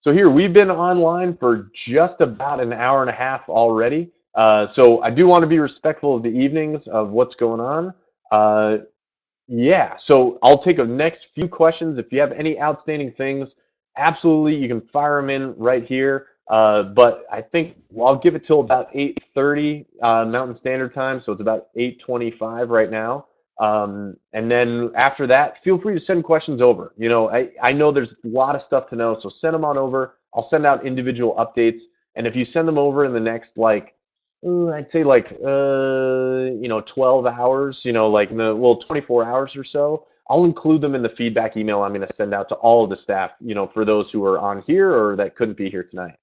So here we've been online for just about an hour and a half already. So I do want to be respectful of the evenings of what's going on. Uh, Yeah, so I'll take the next few questions. If you have any outstanding things, absolutely, you can fire them in right here. But I think I'll give it till about 8:30 Mountain Standard Time, so it's about 8:25 right now. And then after that, feel free to send questions over. I know there's a lot of stuff to know, so send them on over. I'll send out individual updates, and if you send them over in the next I'd say 12 hours, like in the, well, 24 hours or so. I'll include them in the feedback email I'm going to send out to all of the staff, for those who are on here or that couldn't be here tonight.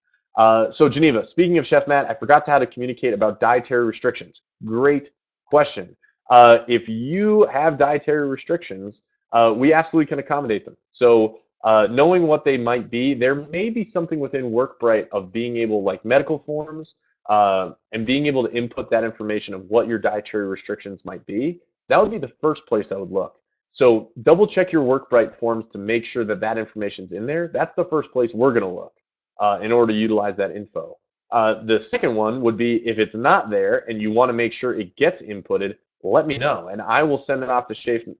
So Geneva, speaking of Chef Matt, I forgot to how to communicate about dietary restrictions. Great question. If you have dietary restrictions, we absolutely can accommodate them. So knowing what they might be, there may be something within WorkBright of being able, like medical forms, and being able to input that information of what your dietary restrictions might be. That would be the first place I would look. So double check your WorkBright forms to make sure that that information's in there. That's the first place we're going to look in order to utilize that info. The second one would be if it's not there and you want to make sure it gets inputted, let me know, and I will send it off to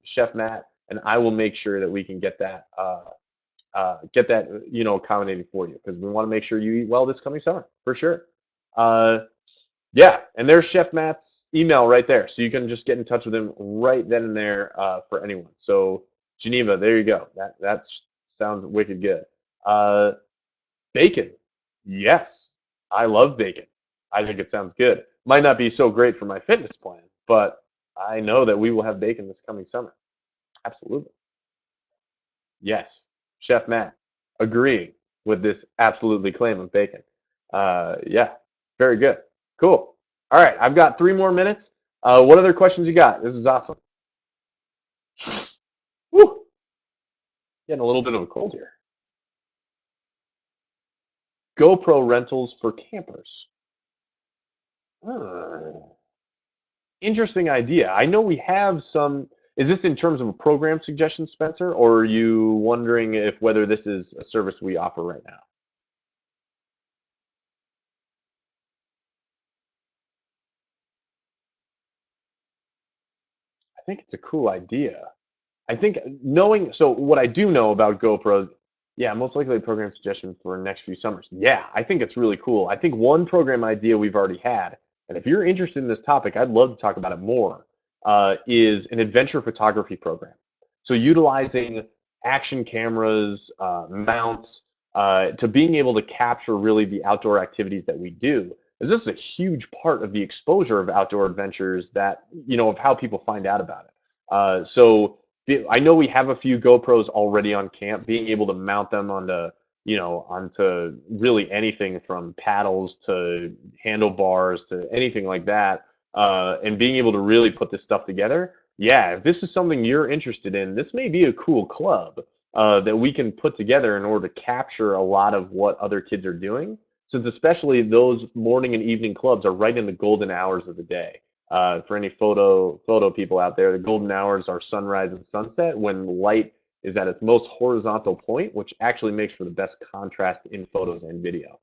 Chef Matt, and I will make sure that we can get that accommodated for you because we want to make sure you eat well this coming summer for sure. Uh, yeah, and there's Chef Matt's email right there, so you can just get in touch with him right then and there for anyone. So Geneva, there you go. That sounds wicked good. Uh, Bacon, yes, I love bacon. I think it sounds good. Might not be so great for my fitness plan, but I know that we will have bacon this coming summer. Absolutely. Yes, Chef Matt, agreeing with this absolutely claim of bacon. Yeah, very good. Cool. All right, I've got 3 more minutes. What other questions you got? This is awesome. Woo, getting a little bit of a cold here. GoPro rentals for campers. Hmm. Interesting idea. I know we have some. Is this in terms of a program suggestion, Spencer, or are you wondering if whether this is a service we offer right now? I think it's a cool idea. I think knowing, so what I do know about GoPros, yeah, most likely a program suggestion for next few summers. Yeah, I think it's really cool. I think one program idea we've already had, and if you're interested in this topic, I'd love to talk about it more, is an adventure photography program. So utilizing action cameras, mounts, to being able to capture really the outdoor activities that we do. Is this a huge part of the exposure of outdoor adventures that, of how people find out about it. So I know we have a few GoPros already on camp. Being able to mount them onto really anything from paddles to handlebars to anything like that, and being able to really put this stuff together. Yeah, if this is something you're interested in, this may be a cool club that we can put together in order to capture a lot of what other kids are doing. Since especially those morning and evening clubs are right in the golden hours of the day. For any photo people out there, the golden hours are sunrise and sunset when light is at its most horizontal point, which actually makes for the best contrast in photos and video.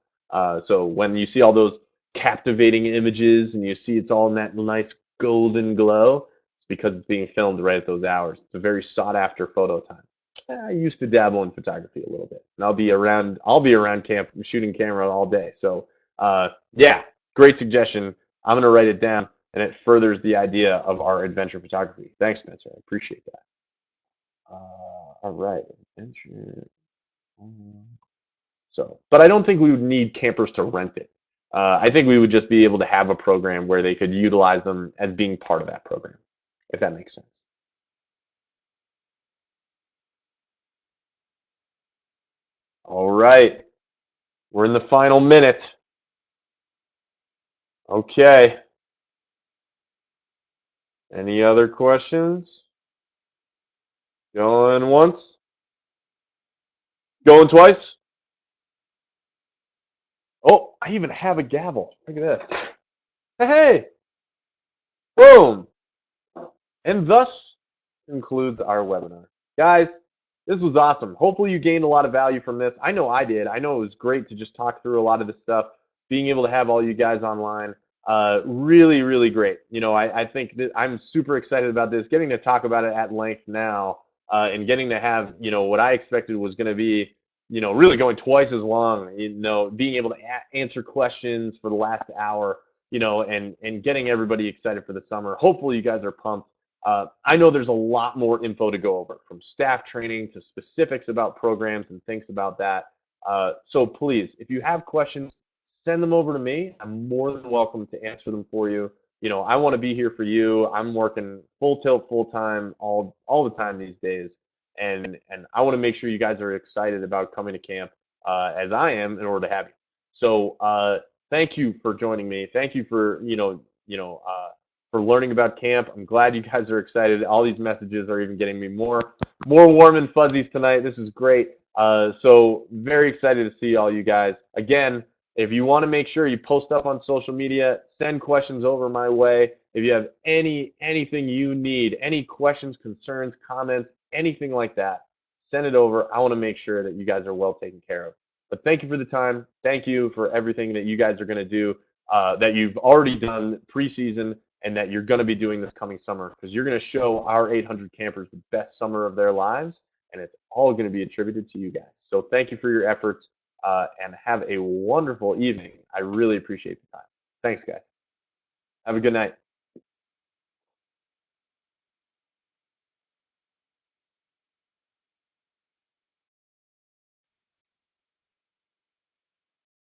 So when you see all those captivating images and you see it's all in that nice golden glow, it's because it's being filmed right at those hours. It's a very sought after photo time. I used to dabble in photography a little bit, and I'll be around camp shooting camera all day. So yeah, great suggestion. I'm gonna write it down, and it furthers the idea of our adventure photography. Thanks, Spencer. I appreciate that. All right, adventure. So, but I don't think we would need campers to rent it. I think we would just be able to have a program where they could utilize them as being part of that program, if that makes sense. All right, we're in the final minute. Okay. Any other questions? Going once? Going twice? Oh, I even have a gavel. Look at this. Hey, boom. And thus concludes our webinar. Guys, this was awesome. Hopefully you gained a lot of value from this. I know I did. I know it was great to just talk through a lot of this stuff, being able to have all you guys online. Really, really great. I think that I'm super excited about this, getting to talk about it at length now, and getting to have, what I expected was going to be, really going twice as long, being able to answer questions for the last hour, and getting everybody excited for the summer. Hopefully you guys are pumped. I know there's a lot more info to go over, from staff training to specifics about programs and things about that. So please, if you have questions, send them over to me. I'm more than welcome to answer them for you. I want to be here for you. I'm working full tilt, full time, all the time these days, and I want to make sure you guys are excited about coming to camp, as I am, in order to have you. So thank you for joining me. Thank you for for learning about camp. I'm glad you guys are excited. All these messages are even getting me more warm and fuzzies tonight. This is great. So very excited to see all you guys. Again, if you want to make sure you post up on social media, send questions over my way. If you have anything you need, any questions, concerns, comments, anything like that, send it over. I want to make sure that you guys are well taken care of. But thank you for the time. Thank you for everything that you guys are going to do, that you've already done preseason, and that you're going to be doing this coming summer, because you're going to show our 800 campers the best summer of their lives, and it's all going to be attributed to you guys. So thank you for your efforts, and have a wonderful evening. I really appreciate the time. Thanks, guys. Have a good night.